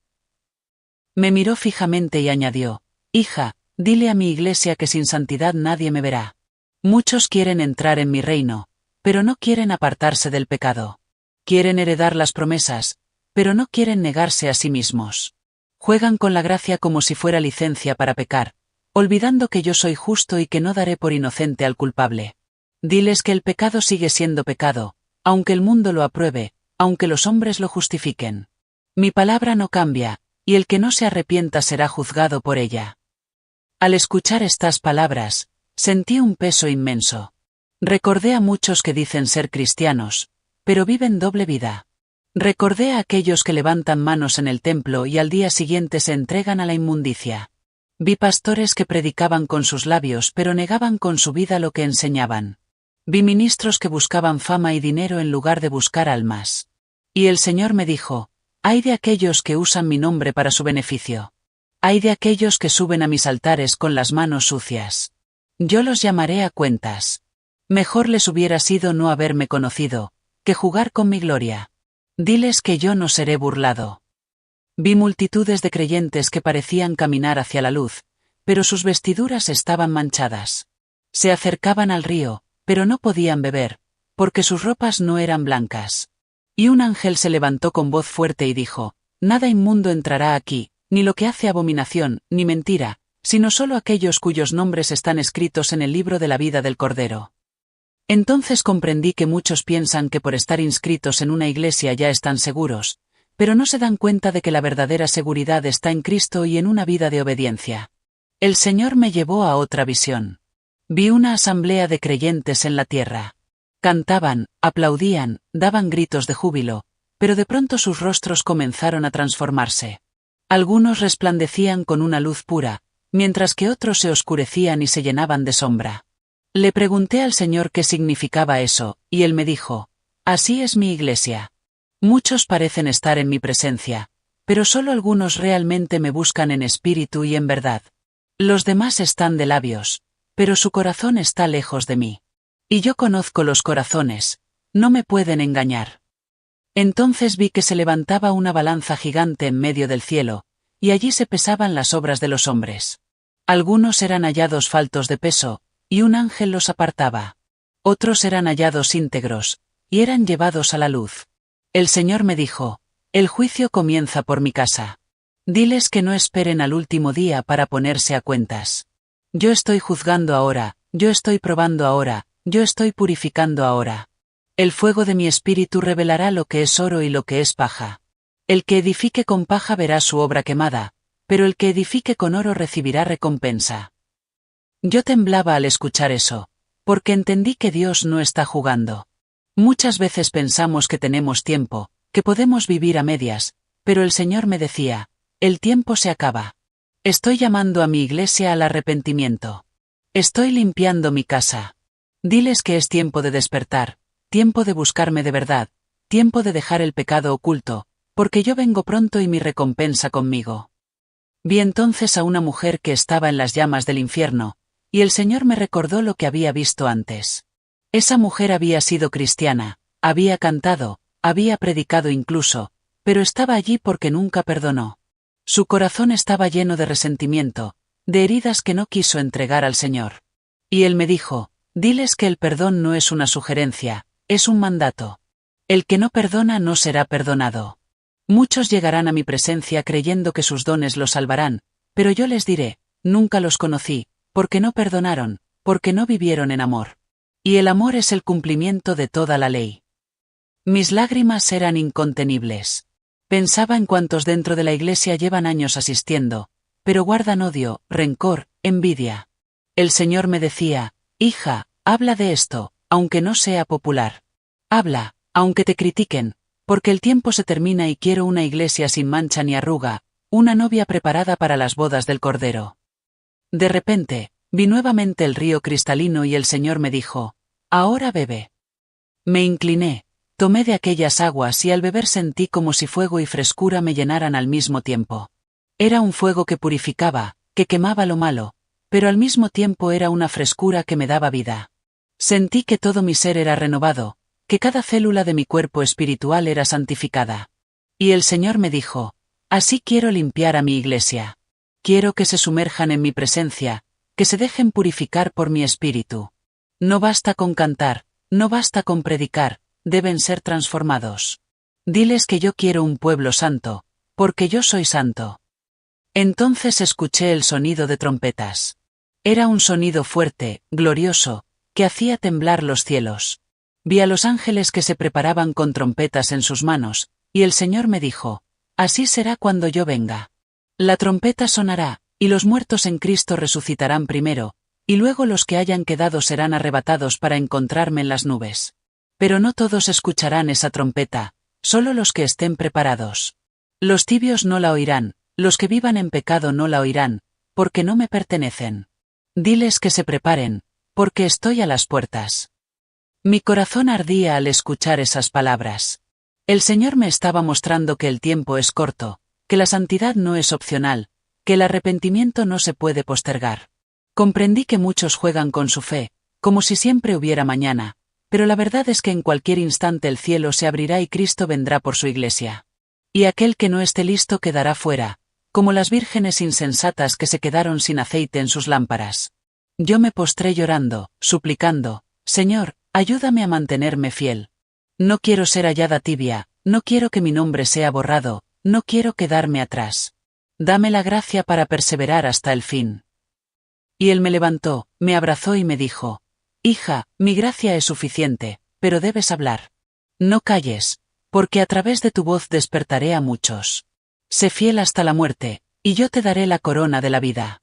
Me miró fijamente y añadió: hija, dile a mi iglesia que sin santidad nadie me verá. Muchos quieren entrar en mi reino, pero no quieren apartarse del pecado. Quieren heredar las promesas, pero no quieren negarse a sí mismos. Juegan con la gracia como si fuera licencia para pecar, olvidando que yo soy justo y que no daré por inocente al culpable. Diles que el pecado sigue siendo pecado, aunque el mundo lo apruebe, aunque los hombres lo justifiquen. Mi palabra no cambia, y el que no se arrepienta será juzgado por ella. Al escuchar estas palabras, sentí un peso inmenso. Recordé a muchos que dicen ser cristianos, pero viven doble vida. Recordé a aquellos que levantan manos en el templo y al día siguiente se entregan a la inmundicia. Vi pastores que predicaban con sus labios pero negaban con su vida lo que enseñaban. Vi ministros que buscaban fama y dinero en lugar de buscar almas. Y el Señor me dijo: ay de aquellos que usan mi nombre para su beneficio. Ay de aquellos que suben a mis altares con las manos sucias. Yo los llamaré a cuentas. Mejor les hubiera sido no haberme conocido, que jugar con mi gloria. Diles que yo no seré burlado. Vi multitudes de creyentes que parecían caminar hacia la luz, pero sus vestiduras estaban manchadas. Se acercaban al río, pero no podían beber, porque sus ropas no eran blancas. Y un ángel se levantó con voz fuerte y dijo: nada inmundo entrará aquí, ni lo que hace abominación, ni mentira, sino solo aquellos cuyos nombres están escritos en el libro de la vida del Cordero. Entonces comprendí que muchos piensan que por estar inscritos en una iglesia ya están seguros, pero no se dan cuenta de que la verdadera seguridad está en Cristo y en una vida de obediencia. El Señor me llevó a otra visión. Vi una asamblea de creyentes en la tierra. Cantaban, aplaudían, daban gritos de júbilo, pero de pronto sus rostros comenzaron a transformarse. Algunos resplandecían con una luz pura, mientras que otros se oscurecían y se llenaban de sombra. Le pregunté al Señor qué significaba eso, y Él me dijo: así es mi iglesia. Muchos parecen estar en mi presencia, pero solo algunos realmente me buscan en espíritu y en verdad. Los demás están de labios, pero su corazón está lejos de mí. Y yo conozco los corazones, no me pueden engañar. Entonces vi que se levantaba una balanza gigante en medio del cielo, y allí se pesaban las obras de los hombres. Algunos eran hallados faltos de peso, y un ángel los apartaba. Otros eran hallados íntegros, y eran llevados a la luz. El Señor me dijo: el juicio comienza por mi casa. Diles que no esperen al último día para ponerse a cuentas. Yo estoy juzgando ahora, yo estoy probando ahora, yo estoy purificando ahora. El fuego de mi espíritu revelará lo que es oro y lo que es paja. El que edifique con paja verá su obra quemada, pero el que edifique con oro recibirá recompensa. Yo temblaba al escuchar eso, porque entendí que Dios no está jugando. Muchas veces pensamos que tenemos tiempo, que podemos vivir a medias, pero el Señor me decía: el tiempo se acaba. Estoy llamando a mi iglesia al arrepentimiento. Estoy limpiando mi casa. Diles que es tiempo de despertar, tiempo de buscarme de verdad, tiempo de dejar el pecado oculto, porque yo vengo pronto y mi recompensa conmigo. Vi entonces a una mujer que estaba en las llamas del infierno, y el Señor me recordó lo que había visto antes. Esa mujer había sido cristiana, había cantado, había predicado incluso, pero estaba allí porque nunca perdonó. Su corazón estaba lleno de resentimiento, de heridas que no quiso entregar al Señor. Y él me dijo, diles que el perdón no es una sugerencia, es un mandato. El que no perdona no será perdonado. Muchos llegarán a mi presencia creyendo que sus dones los salvarán, pero yo les diré, nunca los conocí, porque no perdonaron, porque no vivieron en amor. Y el amor es el cumplimiento de toda la ley. Mis lágrimas eran incontenibles. Pensaba en cuantos dentro de la iglesia llevan años asistiendo, pero guardan odio, rencor, envidia. El Señor me decía, hija, habla de esto, aunque no sea popular. Habla, aunque te critiquen, porque el tiempo se termina y quiero una iglesia sin mancha ni arruga, una novia preparada para las bodas del Cordero. De repente, vi nuevamente el río cristalino y el Señor me dijo, ahora bebe. Me incliné, tomé de aquellas aguas y al beber sentí como si fuego y frescura me llenaran al mismo tiempo. Era un fuego que purificaba, que quemaba lo malo, pero al mismo tiempo era una frescura que me daba vida. Sentí que todo mi ser era renovado, que cada célula de mi cuerpo espiritual era santificada. Y el Señor me dijo, así quiero limpiar a mi iglesia. Quiero que se sumerjan en mi presencia, que se dejen purificar por mi espíritu. No basta con cantar, no basta con predicar, deben ser transformados. Diles que yo quiero un pueblo santo, porque yo soy santo. Entonces escuché el sonido de trompetas. Era un sonido fuerte, glorioso, que hacía temblar los cielos. Vi a los ángeles que se preparaban con trompetas en sus manos, y el Señor me dijo, así será cuando yo venga. La trompeta sonará, y los muertos en Cristo resucitarán primero, y luego los que hayan quedado serán arrebatados para encontrarme en las nubes. Pero no todos escucharán esa trompeta, solo los que estén preparados. Los tibios no la oirán, los que vivan en pecado no la oirán, porque no me pertenecen. Diles que se preparen, porque estoy a las puertas. Mi corazón ardía al escuchar esas palabras. El Señor me estaba mostrando que el tiempo es corto, que la santidad no es opcional, que el arrepentimiento no se puede postergar. Comprendí que muchos juegan con su fe, como si siempre hubiera mañana, pero la verdad es que en cualquier instante el cielo se abrirá y Cristo vendrá por su iglesia. Y aquel que no esté listo quedará fuera, como las vírgenes insensatas que se quedaron sin aceite en sus lámparas. Yo me postré llorando, suplicando, Señor, ayúdame a mantenerme fiel. No quiero ser hallada tibia, no quiero que mi nombre sea borrado, no quiero quedarme atrás. Dame la gracia para perseverar hasta el fin. Y él me levantó, me abrazó y me dijo, hija, mi gracia es suficiente, pero debes hablar. No calles, porque a través de tu voz despertaré a muchos. Sé fiel hasta la muerte, y yo te daré la corona de la vida.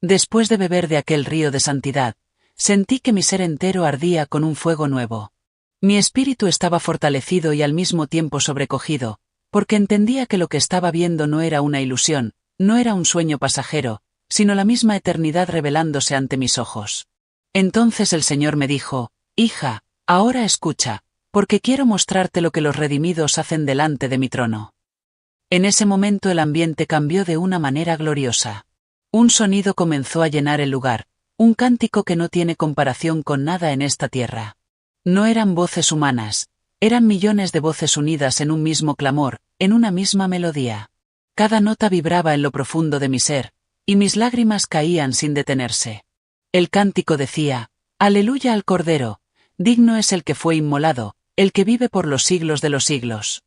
Después de beber de aquel río de santidad, sentí que mi ser entero ardía con un fuego nuevo. Mi espíritu estaba fortalecido y al mismo tiempo sobrecogido, porque entendía que lo que estaba viendo no era una ilusión, no era un sueño pasajero, sino la misma eternidad revelándose ante mis ojos. Entonces el Señor me dijo, hija, ahora escucha, porque quiero mostrarte lo que los redimidos hacen delante de mi trono. En ese momento el ambiente cambió de una manera gloriosa. Un sonido comenzó a llenar el lugar, un cántico que no tiene comparación con nada en esta tierra. No eran voces humanas, eran millones de voces unidas en un mismo clamor, en una misma melodía. Cada nota vibraba en lo profundo de mi ser, y mis lágrimas caían sin detenerse. El cántico decía, Aleluya al Cordero, digno es el que fue inmolado, el que vive por los siglos de los siglos.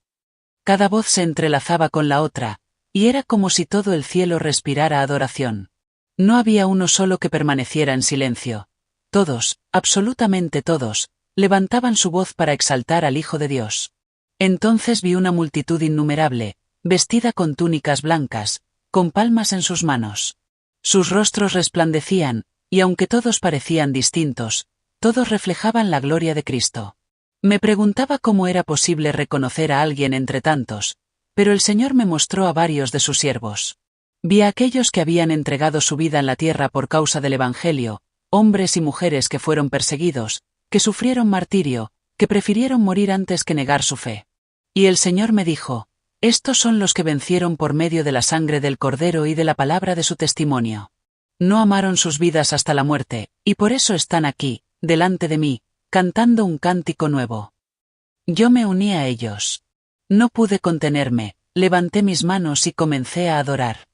Cada voz se entrelazaba con la otra, y era como si todo el cielo respirara adoración. No había uno solo que permaneciera en silencio. Todos, absolutamente todos, levantaban su voz para exaltar al Hijo de Dios. Entonces vi una multitud innumerable, vestida con túnicas blancas, con palmas en sus manos. Sus rostros resplandecían, y aunque todos parecían distintos, todos reflejaban la gloria de Cristo. Me preguntaba cómo era posible reconocer a alguien entre tantos, pero el Señor me mostró a varios de sus siervos. Vi a aquellos que habían entregado su vida en la tierra por causa del Evangelio, hombres y mujeres que fueron perseguidos, que sufrieron martirio, que prefirieron morir antes que negar su fe. Y el Señor me dijo, estos son los que vencieron por medio de la sangre del Cordero y de la palabra de su testimonio. No amaron sus vidas hasta la muerte, y por eso están aquí, delante de mí, cantando un cántico nuevo. Yo me uní a ellos. No pude contenerme, levanté mis manos y comencé a adorar.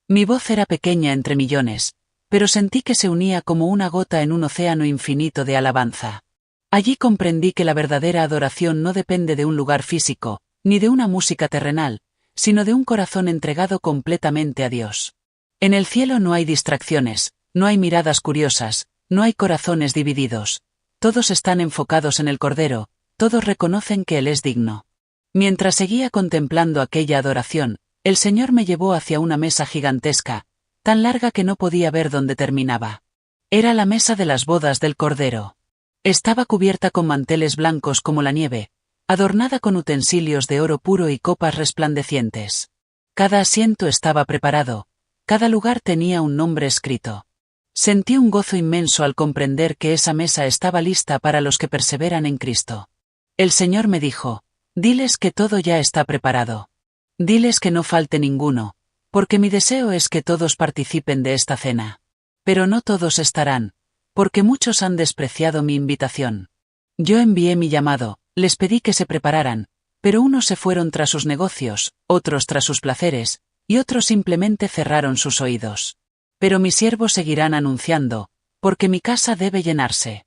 Mi voz era pequeña entre millones, pero sentí que se unía como una gota en un océano infinito de alabanza. Allí comprendí que la verdadera adoración no depende de un lugar físico, ni de una música terrenal, sino de un corazón entregado completamente a Dios. En el cielo no hay distracciones, no hay miradas curiosas, no hay corazones divididos. Todos están enfocados en el Cordero, todos reconocen que Él es digno. Mientras seguía contemplando aquella adoración, el Señor me llevó hacia una mesa gigantesca, tan larga que no podía ver dónde terminaba. Era la mesa de las bodas del Cordero. Estaba cubierta con manteles blancos como la nieve, adornada con utensilios de oro puro y copas resplandecientes. Cada asiento estaba preparado, cada lugar tenía un nombre escrito. Sentí un gozo inmenso al comprender que esa mesa estaba lista para los que perseveran en Cristo. El Señor me dijo: diles que todo ya está preparado. Diles que no falte ninguno, porque mi deseo es que todos participen de esta cena. Pero no todos estarán, porque muchos han despreciado mi invitación. Yo envié mi llamado, les pedí que se prepararan, pero unos se fueron tras sus negocios, otros tras sus placeres, y otros simplemente cerraron sus oídos. Pero mis siervos seguirán anunciando, porque mi casa debe llenarse.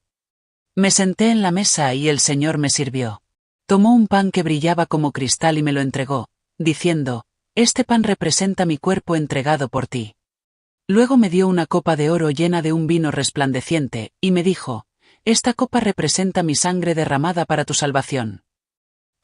Me senté en la mesa y el Señor me sirvió. Tomó un pan que brillaba como cristal y me lo entregó, diciendo: este pan representa mi cuerpo entregado por ti. Luego me dio una copa de oro llena de un vino resplandeciente, y me dijo: esta copa representa mi sangre derramada para tu salvación.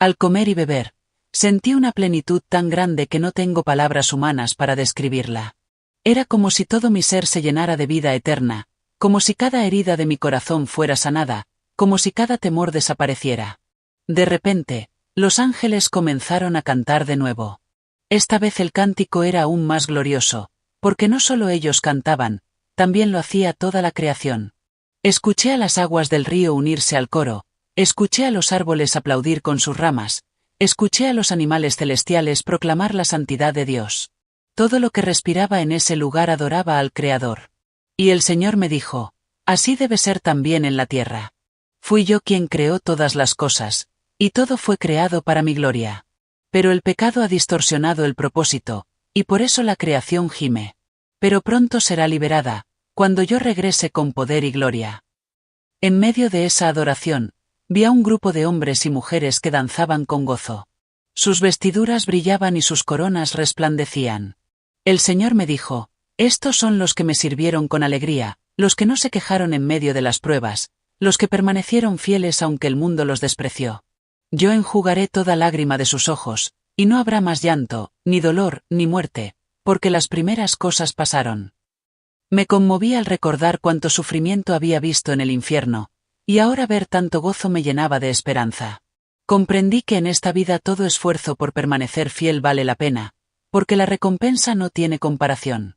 Al comer y beber, sentí una plenitud tan grande que no tengo palabras humanas para describirla. Era como si todo mi ser se llenara de vida eterna, como si cada herida de mi corazón fuera sanada, como si cada temor desapareciera. De repente, los ángeles comenzaron a cantar de nuevo. Esta vez el cántico era aún más glorioso, porque no solo ellos cantaban, también lo hacía toda la creación. Escuché a las aguas del río unirse al coro, escuché a los árboles aplaudir con sus ramas, escuché a los animales celestiales proclamar la santidad de Dios. Todo lo que respiraba en ese lugar adoraba al Creador. Y el Señor me dijo: así debe ser también en la tierra. Fui yo quien creó todas las cosas, y todo fue creado para mi gloria. Pero el pecado ha distorsionado el propósito, y por eso la creación gime. Pero pronto será liberada, cuando yo regrese con poder y gloria. En medio de esa adoración, vi a un grupo de hombres y mujeres que danzaban con gozo. Sus vestiduras brillaban y sus coronas resplandecían. El Señor me dijo: estos son los que me sirvieron con alegría, los que no se quejaron en medio de las pruebas, los que permanecieron fieles aunque el mundo los despreció. Yo enjugaré toda lágrima de sus ojos, y no habrá más llanto, ni dolor, ni muerte, porque las primeras cosas pasaron. Me conmoví al recordar cuánto sufrimiento había visto en el infierno, y ahora ver tanto gozo me llenaba de esperanza. Comprendí que en esta vida todo esfuerzo por permanecer fiel vale la pena, porque la recompensa no tiene comparación.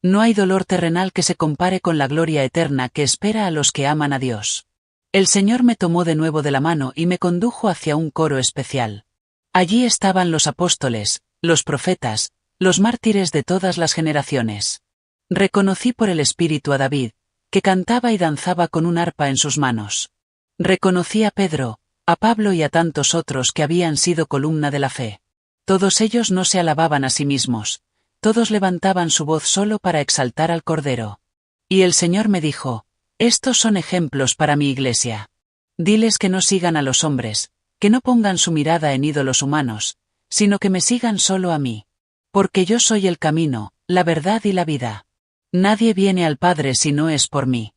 No hay dolor terrenal que se compare con la gloria eterna que espera a los que aman a Dios. El Señor me tomó de nuevo de la mano y me condujo hacia un coro especial. Allí estaban los apóstoles, los profetas, los mártires de todas las generaciones. Reconocí por el Espíritu a David, que cantaba y danzaba con un arpa en sus manos. Reconocí a Pedro, a Pablo y a tantos otros que habían sido columna de la fe. Todos ellos no se alababan a sí mismos, todos levantaban su voz solo para exaltar al Cordero. Y el Señor me dijo: estos son ejemplos para mi iglesia. Diles que no sigan a los hombres, que no pongan su mirada en ídolos humanos, sino que me sigan solo a mí. Porque yo soy el camino, la verdad y la vida. Nadie viene al Padre si no es por mí.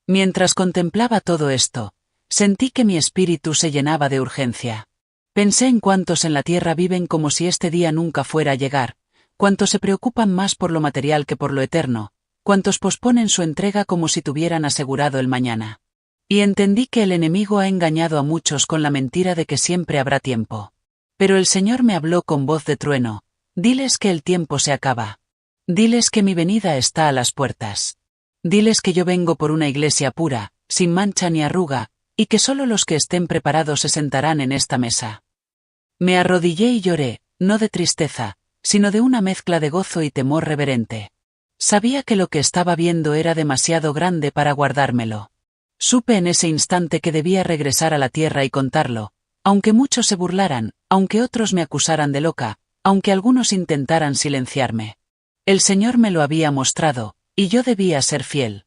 Mientras contemplaba todo esto, sentí que mi espíritu se llenaba de urgencia. Pensé en cuántos en la tierra viven como si este día nunca fuera a llegar, cuántos se preocupan más por lo material que por lo eterno, cuántos posponen su entrega como si tuvieran asegurado el mañana. Y entendí que el enemigo ha engañado a muchos con la mentira de que siempre habrá tiempo. Pero el Señor me habló con voz de trueno: diles que el tiempo se acaba. Diles que mi venida está a las puertas. Diles que yo vengo por una iglesia pura, sin mancha ni arruga, y que solo los que estén preparados se sentarán en esta mesa. Me arrodillé y lloré, no de tristeza, sino de una mezcla de gozo y temor reverente. Sabía que lo que estaba viendo era demasiado grande para guardármelo. Supe en ese instante que debía regresar a la tierra y contarlo, Aunque muchos se burlaran, aunque otros me acusaran de loca, aunque algunos intentaran silenciarme. El Señor me lo había mostrado, y yo debía ser fiel.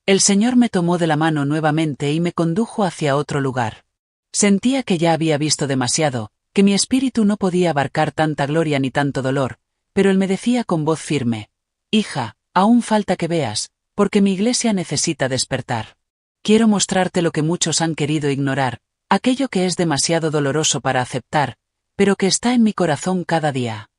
El Señor me tomó de la mano nuevamente y me condujo hacia otro lugar. Sentía que ya había visto demasiado, que mi espíritu no podía abarcar tanta gloria ni tanto dolor, pero Él me decía con voz firme: «Hija, aún falta que veas, porque mi iglesia necesita despertar. Quiero mostrarte lo que muchos han querido ignorar, aquello que es demasiado doloroso para aceptar, pero que está en mi corazón cada día».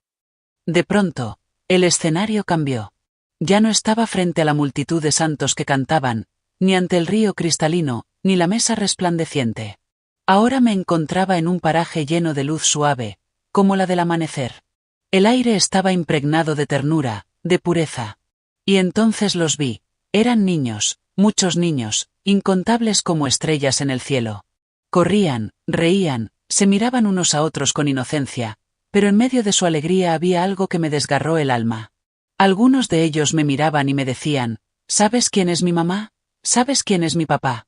De pronto, el escenario cambió. Ya no estaba frente a la multitud de santos que cantaban, ni ante el río cristalino, ni la mesa resplandeciente. Ahora me encontraba en un paraje lleno de luz suave, como la del amanecer. El aire estaba impregnado de ternura, de pureza. Y entonces los vi. Eran niños, muchos niños, incontables como estrellas en el cielo. Corrían, reían, se miraban unos a otros con inocencia, pero en medio de su alegría había algo que me desgarró el alma. Algunos de ellos me miraban y me decían: «¿Sabes quién es mi mamá? ¿Sabes quién es mi papá?».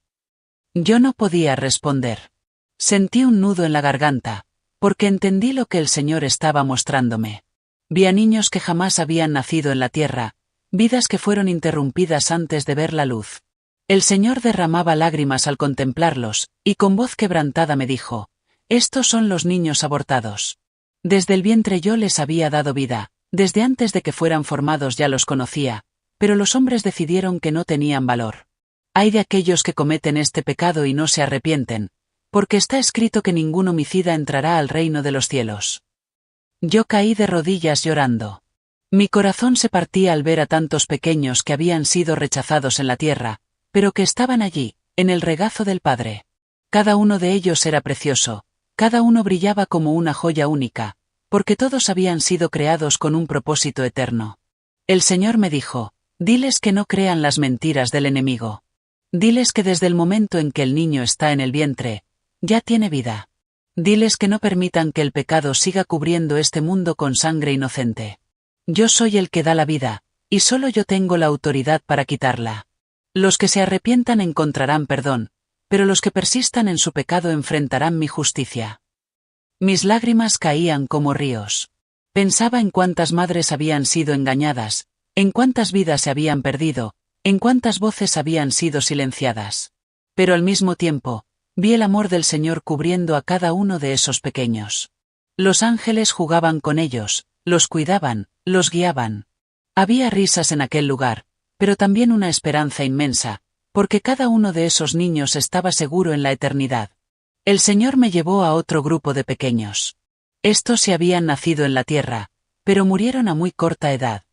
Yo no podía responder. Sentí un nudo en la garganta, porque entendí lo que el Señor estaba mostrándome. Vi a niños que jamás habían nacido en la tierra, vidas que fueron interrumpidas antes de ver la luz. El Señor derramaba lágrimas al contemplarlos, y con voz quebrantada me dijo: «Estos son los niños abortados. Desde el vientre yo les había dado vida, desde antes de que fueran formados ya los conocía, pero los hombres decidieron que no tenían valor. Ay de aquellos que cometen este pecado y no se arrepienten, porque está escrito que ningún homicida entrará al reino de los cielos». Yo caí de rodillas llorando. Mi corazón se partía al ver a tantos pequeños que habían sido rechazados en la tierra, pero que estaban allí, en el regazo del Padre. Cada uno de ellos era precioso, cada uno brillaba como una joya única, porque todos habían sido creados con un propósito eterno. El Señor me dijo: «Diles que no crean las mentiras del enemigo. Diles que desde el momento en que el niño está en el vientre, ya tiene vida. Diles que no permitan que el pecado siga cubriendo este mundo con sangre inocente. Yo soy el que da la vida, y solo yo tengo la autoridad para quitarla. Los que se arrepientan encontrarán perdón, pero los que persistan en su pecado enfrentarán mi justicia». Mis lágrimas caían como ríos. Pensaba en cuántas madres habían sido engañadas, en cuántas vidas se habían perdido, en cuántas voces habían sido silenciadas. Pero al mismo tiempo, vi el amor del Señor cubriendo a cada uno de esos pequeños. Los ángeles jugaban con ellos, los cuidaban, los guiaban. Había risas en aquel lugar, pero también una esperanza inmensa, porque cada uno de esos niños estaba seguro en la eternidad. El Señor me llevó a otro grupo de pequeños. Estos se habían nacido en la tierra, pero murieron a muy corta edad.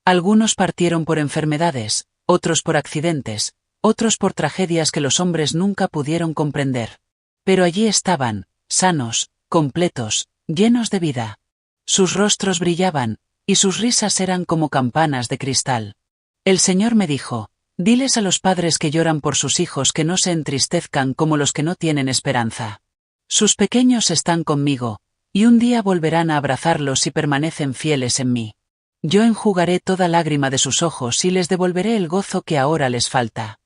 Algunos partieron por enfermedades, otros por accidentes, otros por tragedias que los hombres nunca pudieron comprender. Pero allí estaban, sanos, completos, llenos de vida. Sus rostros brillaban, y sus risas eran como campanas de cristal. El Señor me dijo: «Diles a los padres que lloran por sus hijos que no se entristezcan como los que no tienen esperanza. Sus pequeños están conmigo, y un día volverán a abrazarlos si permanecen fieles en mí. Yo enjugaré toda lágrima de sus ojos y les devolveré el gozo que ahora les falta».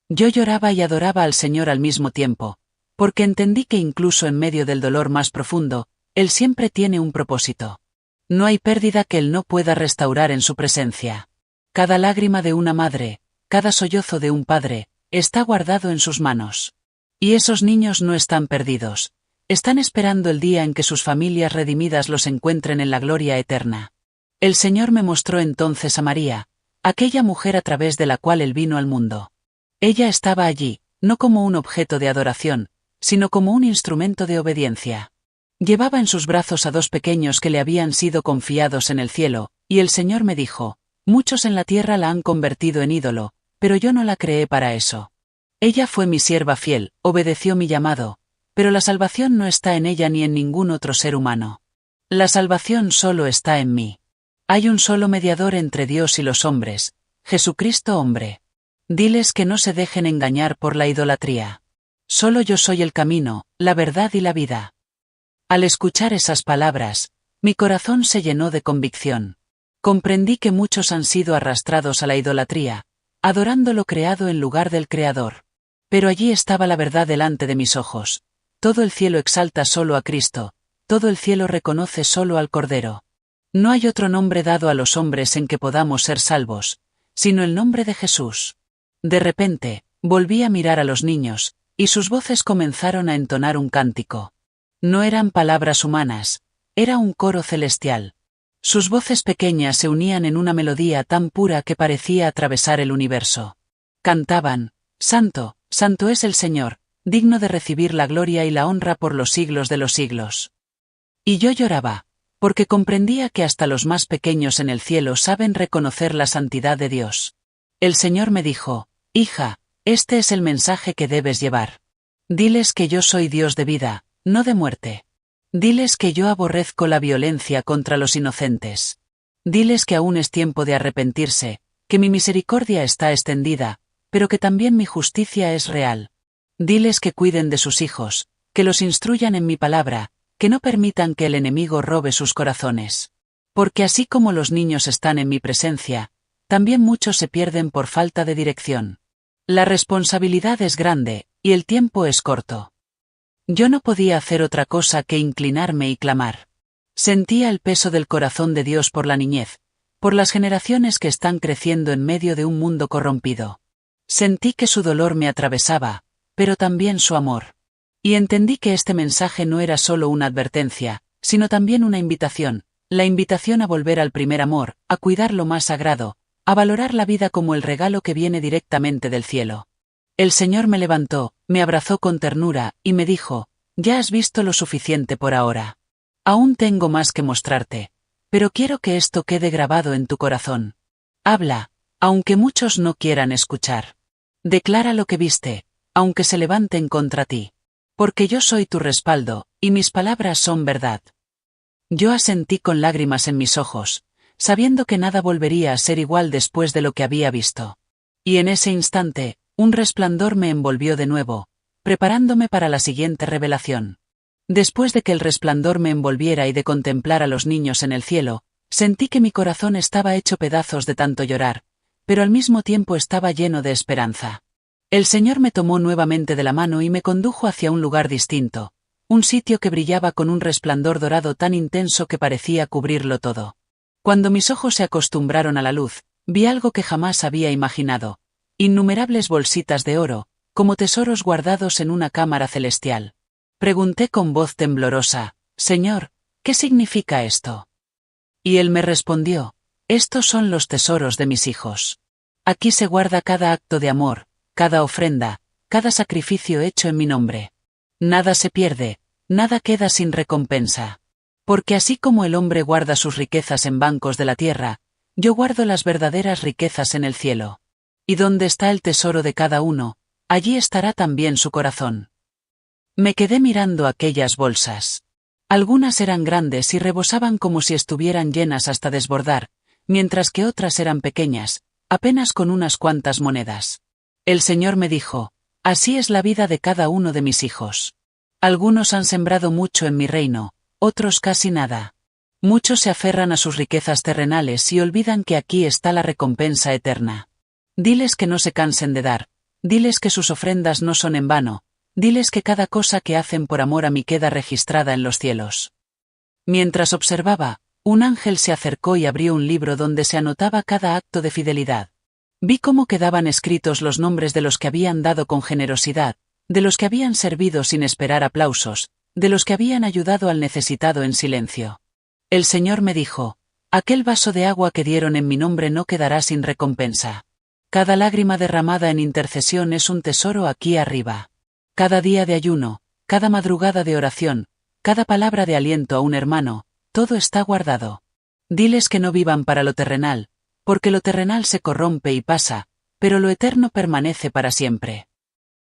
Yo lloraba y adoraba al Señor al mismo tiempo, porque entendí que incluso en medio del dolor más profundo, Él siempre tiene un propósito. No hay pérdida que Él no pueda restaurar en su presencia. Cada lágrima de una madre, cada sollozo de un padre, está guardado en sus manos. Y esos niños no están perdidos, están esperando el día en que sus familias redimidas los encuentren en la gloria eterna. El Señor me mostró entonces a María, aquella mujer a través de la cual Él vino al mundo. Ella estaba allí, no como un objeto de adoración, sino como un instrumento de obediencia. Llevaba en sus brazos a dos pequeños que le habían sido confiados en el cielo, y el Señor me dijo: «Muchos en la tierra la han convertido en ídolo, pero yo no la creé para eso. Ella fue mi sierva fiel, obedeció mi llamado, pero la salvación no está en ella ni en ningún otro ser humano. La salvación solo está en mí. Hay un solo mediador entre Dios y los hombres, Jesucristo hombre. Diles que no se dejen engañar por la idolatría. Solo yo soy el camino, la verdad y la vida». Al escuchar esas palabras, mi corazón se llenó de convicción. Comprendí que muchos han sido arrastrados a la idolatría, adorando lo creado en lugar del Creador. Pero allí estaba la verdad delante de mis ojos. todo el cielo exalta solo a Cristo, todo el cielo reconoce solo al Cordero. No hay otro nombre dado a los hombres en que podamos ser salvos, sino el nombre de Jesús. De repente, volví a mirar a los niños, y sus voces comenzaron a entonar un cántico. No eran palabras humanas, era un coro celestial. Sus voces pequeñas se unían en una melodía tan pura que parecía atravesar el universo. Cantaban: Santo, santo es el Señor, digno de recibir la gloria y la honra por los siglos de los siglos. Y yo lloraba, porque comprendía que hasta los más pequeños en el cielo saben reconocer la santidad de Dios. El Señor me dijo: hija, este es el mensaje que debes llevar. Diles que yo soy Dios de vida, no de muerte. Diles que yo aborrezco la violencia contra los inocentes. Diles que aún es tiempo de arrepentirse, que mi misericordia está extendida, pero que también mi justicia es real. Diles que cuiden de sus hijos, que los instruyan en mi palabra, que no permitan que el enemigo robe sus corazones. Porque así como los niños están en mi presencia, también muchos se pierden por falta de dirección. La responsabilidad es grande, y el tiempo es corto. Yo no podía hacer otra cosa que inclinarme y clamar. Sentía el peso del corazón de Dios por la niñez, por las generaciones que están creciendo en medio de un mundo corrompido. Sentí que su dolor me atravesaba, pero también su amor. Y entendí que este mensaje no era solo una advertencia, sino también una invitación, la invitación a volver al primer amor, a cuidar lo más sagrado, a valorar la vida como el regalo que viene directamente del cielo. El Señor me levantó, me abrazó con ternura, y me dijo: ya has visto lo suficiente por ahora. Aún tengo más que mostrarte, pero quiero que esto quede grabado en tu corazón. Habla, aunque muchos no quieran escuchar. Declara lo que viste, aunque se levanten contra ti. Porque yo soy tu respaldo, y mis palabras son verdad. Yo asentí con lágrimas en mis ojos, sabiendo que nada volvería a ser igual después de lo que había visto. Y en ese instante, un resplandor me envolvió de nuevo, preparándome para la siguiente revelación. Después de que el resplandor me envolviera y de contemplar a los niños en el cielo, sentí que mi corazón estaba hecho pedazos de tanto llorar, pero al mismo tiempo estaba lleno de esperanza. El Señor me tomó nuevamente de la mano y me condujo hacia un lugar distinto, un sitio que brillaba con un resplandor dorado tan intenso que parecía cubrirlo todo. Cuando mis ojos se acostumbraron a la luz, vi algo que jamás había imaginado: innumerables bolsitas de oro, como tesoros guardados en una cámara celestial. Pregunté con voz temblorosa: Señor, ¿qué significa esto? Y él me respondió: estos son los tesoros de mis hijos. Aquí se guarda cada acto de amor, cada ofrenda, cada sacrificio hecho en mi nombre. Nada se pierde, nada queda sin recompensa. Porque así como el hombre guarda sus riquezas en bancos de la tierra, yo guardo las verdaderas riquezas en el cielo. Y donde está el tesoro de cada uno, allí estará también su corazón. Me quedé mirando aquellas bolsas. Algunas eran grandes y rebosaban como si estuvieran llenas hasta desbordar, mientras que otras eran pequeñas, apenas con unas cuantas monedas. El Señor me dijo: así es la vida de cada uno de mis hijos. Algunos han sembrado mucho en mi reino, otros casi nada. Muchos se aferran a sus riquezas terrenales y olvidan que aquí está la recompensa eterna. Diles que no se cansen de dar, diles que sus ofrendas no son en vano, diles que cada cosa que hacen por amor a mí queda registrada en los cielos. Mientras observaba, un ángel se acercó y abrió un libro donde se anotaba cada acto de fidelidad. Vi cómo quedaban escritos los nombres de los que habían dado con generosidad, de los que habían servido sin esperar aplausos, de los que habían ayudado al necesitado en silencio. El Señor me dijo: aquel vaso de agua que dieron en mi nombre no quedará sin recompensa. Cada lágrima derramada en intercesión es un tesoro aquí arriba. Cada día de ayuno, cada madrugada de oración, cada palabra de aliento a un hermano, todo está guardado. Diles que no vivan para lo terrenal, porque lo terrenal se corrompe y pasa, pero lo eterno permanece para siempre.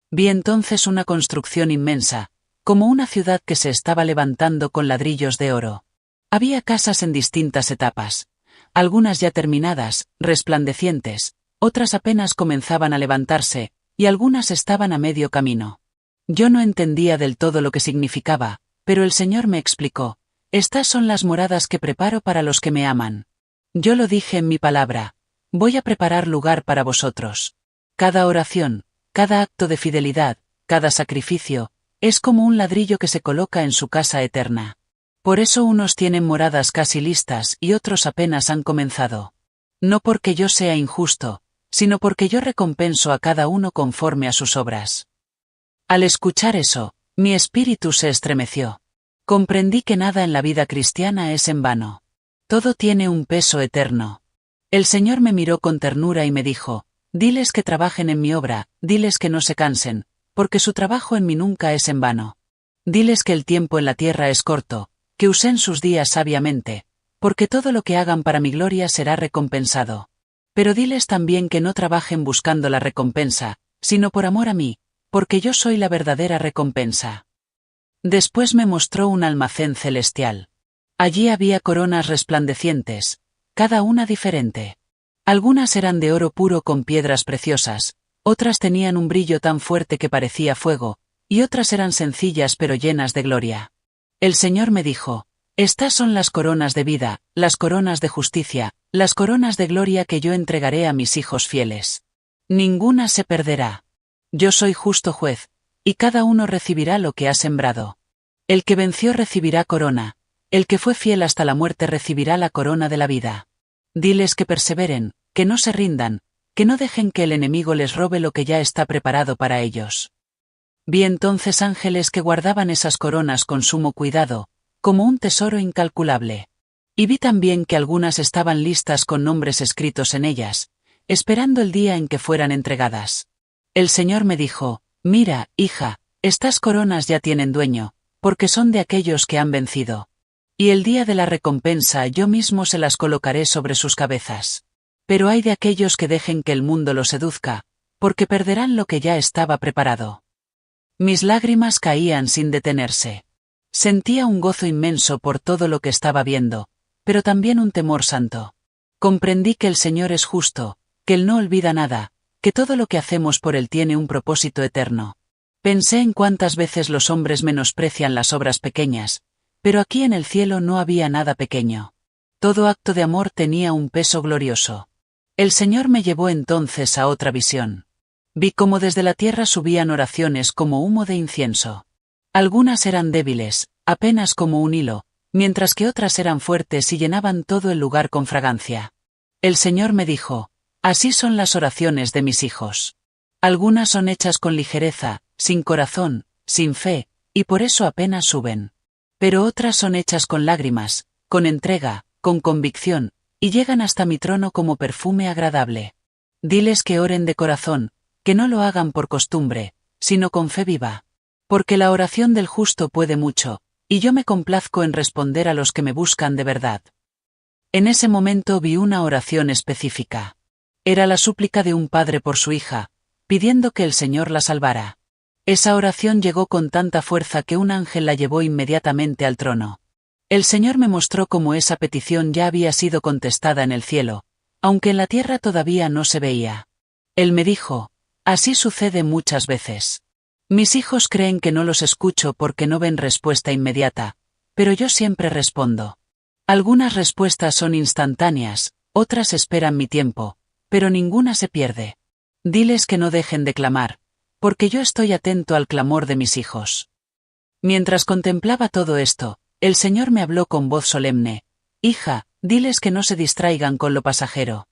Vi entonces una construcción inmensa, como una ciudad que se estaba levantando con ladrillos de oro. Había casas en distintas etapas, algunas ya terminadas, resplandecientes, otras apenas comenzaban a levantarse, y algunas estaban a medio camino. Yo no entendía del todo lo que significaba, pero el Señor me explicó: estas son las moradas que preparo para los que me aman. Yo lo dije en mi palabra: voy a preparar lugar para vosotros. Cada oración, cada acto de fidelidad, cada sacrificio, Es como un ladrillo que se coloca en su casa eterna. Por eso unos tienen moradas casi listas y otros apenas han comenzado. No porque yo sea injusto, sino porque yo recompenso a cada uno conforme a sus obras. Al escuchar eso, mi espíritu se estremeció. Comprendí que nada en la vida cristiana es en vano. Todo tiene un peso eterno. El Señor me miró con ternura y me dijo: diles que trabajen en mi obra, diles que no se cansen, porque su trabajo en mí nunca es en vano. Diles que el tiempo en la tierra es corto, que usen sus días sabiamente, porque todo lo que hagan para mi gloria será recompensado. Pero diles también que no trabajen buscando la recompensa, sino por amor a mí, porque yo soy la verdadera recompensa. Después me mostró un almacén celestial. Allí había coronas resplandecientes, cada una diferente. Algunas eran de oro puro con piedras preciosas, otras tenían un brillo tan fuerte que parecía fuego, y otras eran sencillas pero llenas de gloria. El Señor me dijo: estas son las coronas de vida, las coronas de justicia, las coronas de gloria que yo entregaré a mis hijos fieles. Ninguna se perderá. Yo soy justo juez, y cada uno recibirá lo que ha sembrado. El que venció recibirá corona, el que fue fiel hasta la muerte recibirá la corona de la vida. Diles que perseveren, que no se rindan, que no dejen que el enemigo les robe lo que ya está preparado para ellos. Vi entonces ángeles que guardaban esas coronas con sumo cuidado, como un tesoro incalculable. Y vi también que algunas estaban listas con nombres escritos en ellas, esperando el día en que fueran entregadas. El Señor me dijo: mira, hija, estas coronas ya tienen dueño, porque son de aquellos que han vencido. Y el día de la recompensa yo mismo se las colocaré sobre sus cabezas. Pero hay de aquellos que dejen que el mundo los seduzca, porque perderán lo que ya estaba preparado. Mis lágrimas caían sin detenerse. Sentía un gozo inmenso por todo lo que estaba viendo, pero también un temor santo. Comprendí que el Señor es justo, que Él no olvida nada, que todo lo que hacemos por Él tiene un propósito eterno. Pensé en cuántas veces los hombres menosprecian las obras pequeñas, pero aquí en el cielo no había nada pequeño. Todo acto de amor tenía un peso glorioso. El Señor me llevó entonces a otra visión. Vi cómo desde la tierra subían oraciones como humo de incienso. Algunas eran débiles, apenas como un hilo, mientras que otras eran fuertes y llenaban todo el lugar con fragancia. El Señor me dijo: así son las oraciones de mis hijos. Algunas son hechas con ligereza, sin corazón, sin fe, y por eso apenas suben. Pero otras son hechas con lágrimas, con entrega, con convicción, y llegan hasta mi trono como perfume agradable. Diles que oren de corazón, que no lo hagan por costumbre, sino con fe viva. Porque la oración del justo puede mucho, y yo me complazco en responder a los que me buscan de verdad. En ese momento vi una oración específica. Era la súplica de un padre por su hija, pidiendo que el Señor la salvara. Esa oración llegó con tanta fuerza que un ángel la llevó inmediatamente al trono. El Señor me mostró cómo esa petición ya había sido contestada en el cielo, aunque en la tierra todavía no se veía. Él me dijo: así sucede muchas veces. Mis hijos creen que no los escucho porque no ven respuesta inmediata, pero yo siempre respondo. Algunas respuestas son instantáneas, otras esperan mi tiempo, pero ninguna se pierde. Diles que no dejen de clamar, porque yo estoy atento al clamor de mis hijos. Mientras contemplaba todo esto, el Señor me habló con voz solemne: hija, diles que no se distraigan con lo pasajero.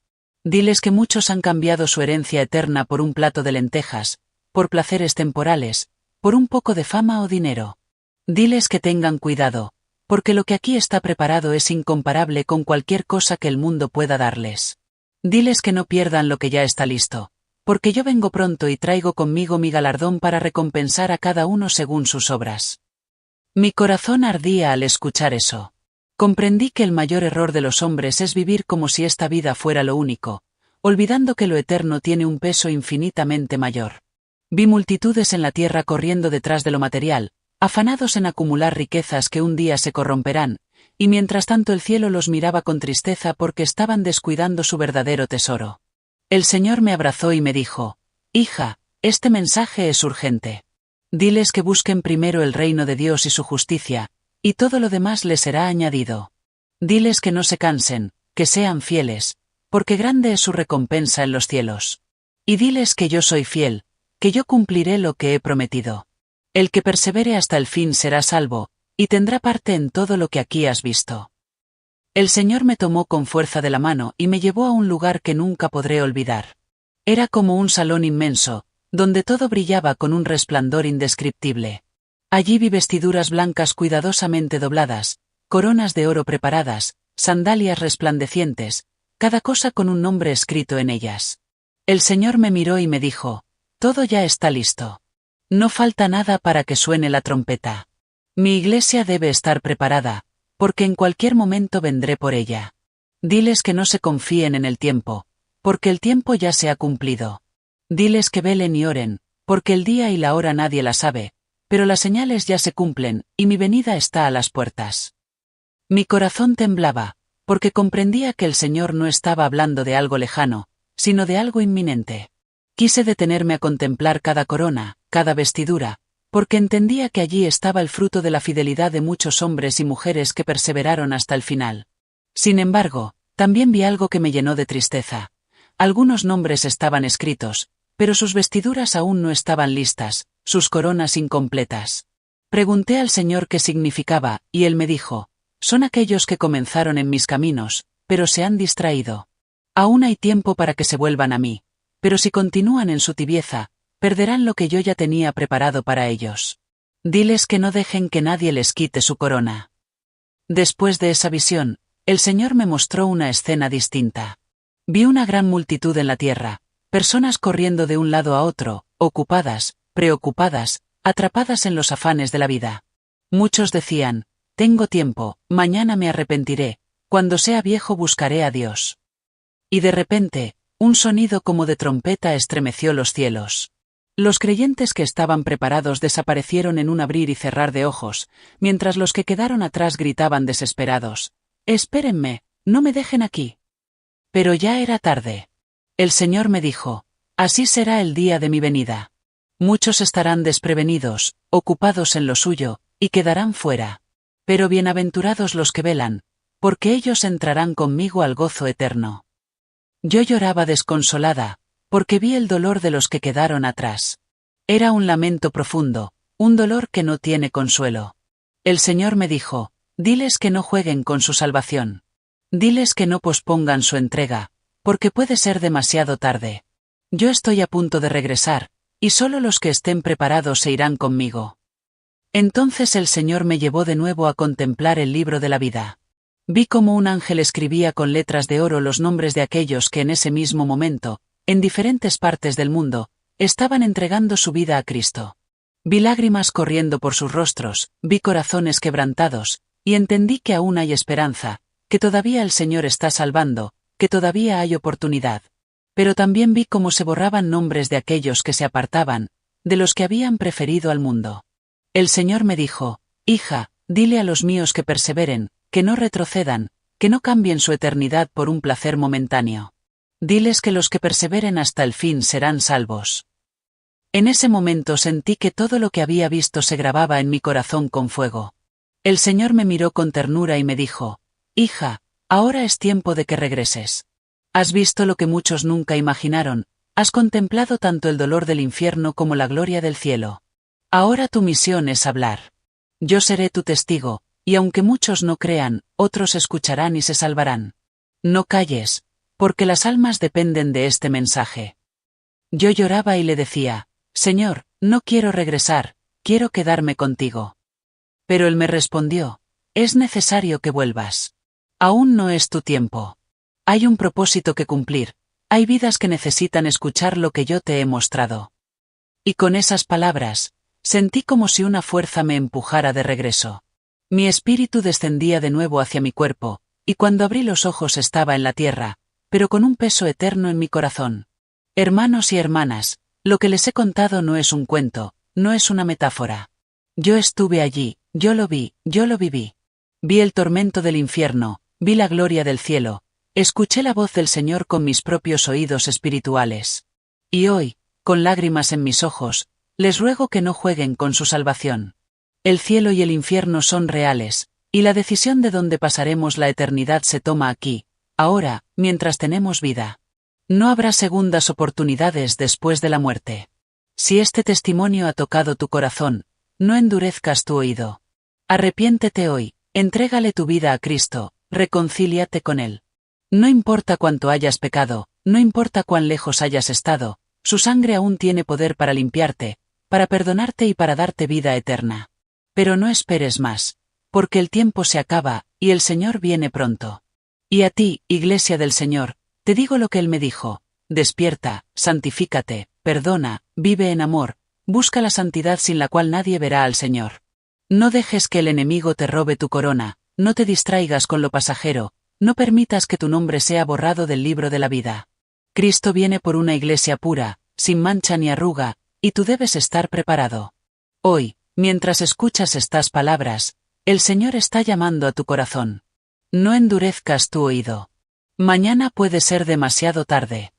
Diles que muchos han cambiado su herencia eterna por un plato de lentejas, por placeres temporales, por un poco de fama o dinero. Diles que tengan cuidado, porque lo que aquí está preparado es incomparable con cualquier cosa que el mundo pueda darles. Diles que no pierdan lo que ya está listo, porque yo vengo pronto y traigo conmigo mi galardón para recompensar a cada uno según sus obras. Mi corazón ardía al escuchar eso. Comprendí que el mayor error de los hombres es vivir como si esta vida fuera lo único, olvidando que lo eterno tiene un peso infinitamente mayor. Vi multitudes en la tierra corriendo detrás de lo material, afanados en acumular riquezas que un día se corromperán, y mientras tanto el cielo los miraba con tristeza porque estaban descuidando su verdadero tesoro. El Señor me abrazó y me dijo: hija, este mensaje es urgente. Diles que busquen primero el reino de Dios y su justicia, y todo lo demás les será añadido. Diles que no se cansen, que sean fieles, porque grande es su recompensa en los cielos. Y diles que yo soy fiel, que yo cumpliré lo que he prometido. El que persevere hasta el fin será salvo, y tendrá parte en todo lo que aquí has visto. El Señor me tomó con fuerza de la mano y me llevó a un lugar que nunca podré olvidar. Era como un salón inmenso, donde todo brillaba con un resplandor indescriptible. Allí vi vestiduras blancas cuidadosamente dobladas, coronas de oro preparadas, sandalias resplandecientes, cada cosa con un nombre escrito en ellas. El Señor me miró y me dijo: todo ya está listo. No falta nada para que suene la trompeta. Mi iglesia debe estar preparada, porque en cualquier momento vendré por ella. Diles que no se confíen en el tiempo, porque el tiempo ya se ha cumplido. Diles que velen y oren, porque el día y la hora nadie la sabe, pero las señales ya se cumplen, y mi venida está a las puertas. Mi corazón temblaba, porque comprendía que el Señor no estaba hablando de algo lejano, sino de algo inminente. Quise detenerme a contemplar cada corona, cada vestidura, porque entendía que allí estaba el fruto de la fidelidad de muchos hombres y mujeres que perseveraron hasta el final. Sin embargo, también vi algo que me llenó de tristeza. Algunos nombres estaban escritos, pero sus vestiduras aún no estaban listas, sus coronas incompletas. Pregunté al Señor qué significaba, y Él me dijo: son aquellos que comenzaron en mis caminos, pero se han distraído. Aún hay tiempo para que se vuelvan a mí, pero si continúan en su tibieza, perderán lo que yo ya tenía preparado para ellos. Diles que no dejen que nadie les quite su corona. Después de esa visión, el Señor me mostró una escena distinta. Vi una gran multitud en la tierra, personas corriendo de un lado a otro, ocupadas, preocupadas, atrapadas en los afanes de la vida. Muchos decían: tengo tiempo, mañana me arrepentiré, cuando sea viejo buscaré a Dios. Y de repente, un sonido como de trompeta estremeció los cielos. Los creyentes que estaban preparados desaparecieron en un abrir y cerrar de ojos, mientras los que quedaron atrás gritaban desesperados: espérenme, no me dejen aquí. Pero ya era tarde. El Señor me dijo: así será el día de mi venida. Muchos estarán desprevenidos, ocupados en lo suyo, y quedarán fuera. Pero bienaventurados los que velan, porque ellos entrarán conmigo al gozo eterno. Yo lloraba desconsolada, porque vi el dolor de los que quedaron atrás. Era un lamento profundo, un dolor que no tiene consuelo. El Señor me dijo: diles que no jueguen con su salvación. Diles que no pospongan su entrega, porque puede ser demasiado tarde. Yo estoy a punto de regresar, y solo los que estén preparados se irán conmigo. Entonces el Señor me llevó de nuevo a contemplar el libro de la vida. Vi cómo un ángel escribía con letras de oro los nombres de aquellos que en ese mismo momento, en diferentes partes del mundo, estaban entregando su vida a Cristo. Vi lágrimas corriendo por sus rostros, vi corazones quebrantados, y entendí que aún hay esperanza, que todavía el Señor está salvando, que todavía hay oportunidad. Pero también vi cómo se borraban nombres de aquellos que se apartaban, de los que habían preferido al mundo. El Señor me dijo: hija, dile a los míos que perseveren, que no retrocedan, que no cambien su eternidad por un placer momentáneo. Diles que los que perseveren hasta el fin serán salvos. En ese momento sentí que todo lo que había visto se grababa en mi corazón con fuego. El Señor me miró con ternura y me dijo: hija, ahora es tiempo de que regreses. Has visto lo que muchos nunca imaginaron, has contemplado tanto el dolor del infierno como la gloria del cielo. Ahora tu misión es hablar. Yo seré tu testigo, y aunque muchos no crean, otros escucharán y se salvarán. No calles, porque las almas dependen de este mensaje. Yo lloraba y le decía: Señor, no quiero regresar, quiero quedarme contigo. Pero él me respondió: es necesario que vuelvas. Aún no es tu tiempo. Hay un propósito que cumplir, hay vidas que necesitan escuchar lo que yo te he mostrado. Y con esas palabras, sentí como si una fuerza me empujara de regreso. Mi espíritu descendía de nuevo hacia mi cuerpo, y cuando abrí los ojos estaba en la tierra, pero con un peso eterno en mi corazón. Hermanos y hermanas, lo que les he contado no es un cuento, no es una metáfora. Yo estuve allí, yo lo vi, yo lo viví. Vi el tormento del infierno, vi la gloria del cielo, escuché la voz del Señor con mis propios oídos espirituales. Y hoy, con lágrimas en mis ojos, les ruego que no jueguen con su salvación. El cielo y el infierno son reales, y la decisión de dónde pasaremos la eternidad se toma aquí, ahora, mientras tenemos vida. No habrá segundas oportunidades después de la muerte. Si este testimonio ha tocado tu corazón, no endurezcas tu oído. Arrepiéntete hoy, entrégale tu vida a Cristo, reconcíliate con Él. No importa cuánto hayas pecado, no importa cuán lejos hayas estado, su sangre aún tiene poder para limpiarte, para perdonarte y para darte vida eterna. Pero no esperes más, porque el tiempo se acaba, y el Señor viene pronto. Y a ti, Iglesia del Señor, te digo lo que Él me dijo: despierta, santifícate, perdona, vive en amor, busca la santidad sin la cual nadie verá al Señor. No dejes que el enemigo te robe tu corona, no te distraigas con lo pasajero, no permitas que tu nombre sea borrado del libro de la vida. Cristo viene por una iglesia pura, sin mancha ni arruga, y tú debes estar preparado. Hoy, mientras escuchas estas palabras, el Señor está llamando a tu corazón. No endurezcas tu oído. Mañana puede ser demasiado tarde.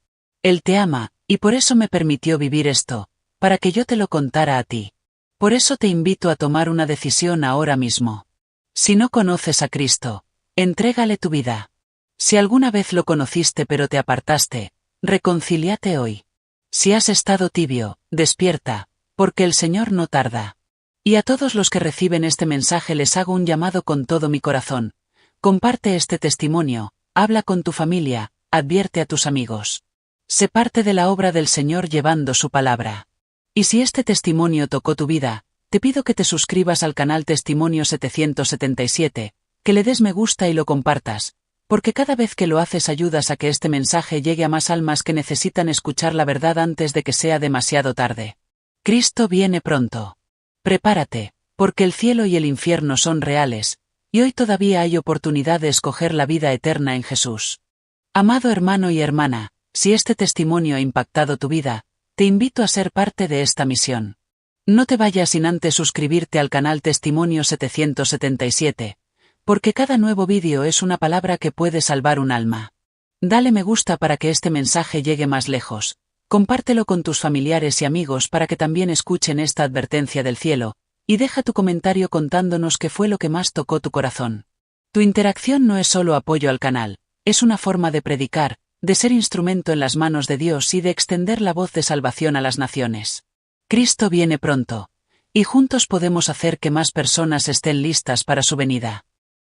Él te ama, y por eso me permitió vivir esto, para que yo te lo contara a ti. Por eso te invito a tomar una decisión ahora mismo. Si no conoces a Cristo, entrégale tu vida. Si alguna vez lo conociste pero te apartaste, reconcíliate hoy. Si has estado tibio, despierta, porque el Señor no tarda. Y a todos los que reciben este mensaje les hago un llamado con todo mi corazón. Comparte este testimonio, habla con tu familia, advierte a tus amigos. Sé parte de la obra del Señor llevando su palabra. Y si este testimonio tocó tu vida, te pido que te suscribas al canal Testimonio 777, que le des me gusta y lo compartas, porque cada vez que lo haces ayudas a que este mensaje llegue a más almas que necesitan escuchar la verdad antes de que sea demasiado tarde. Cristo viene pronto. Prepárate, porque el cielo y el infierno son reales, y hoy todavía hay oportunidad de escoger la vida eterna en Jesús. Amado hermano y hermana, si este testimonio ha impactado tu vida, te invito a ser parte de esta misión. No te vayas sin antes suscribirte al canal Testimonio 777, porque cada nuevo vídeo es una palabra que puede salvar un alma. Dale me gusta para que este mensaje llegue más lejos, compártelo con tus familiares y amigos para que también escuchen esta advertencia del cielo, y deja tu comentario contándonos qué fue lo que más tocó tu corazón. Tu interacción no es solo apoyo al canal, es una forma de predicar, de ser instrumento en las manos de Dios y de extender la voz de salvación a las naciones. Cristo viene pronto, y juntos podemos hacer que más personas estén listas para su venida.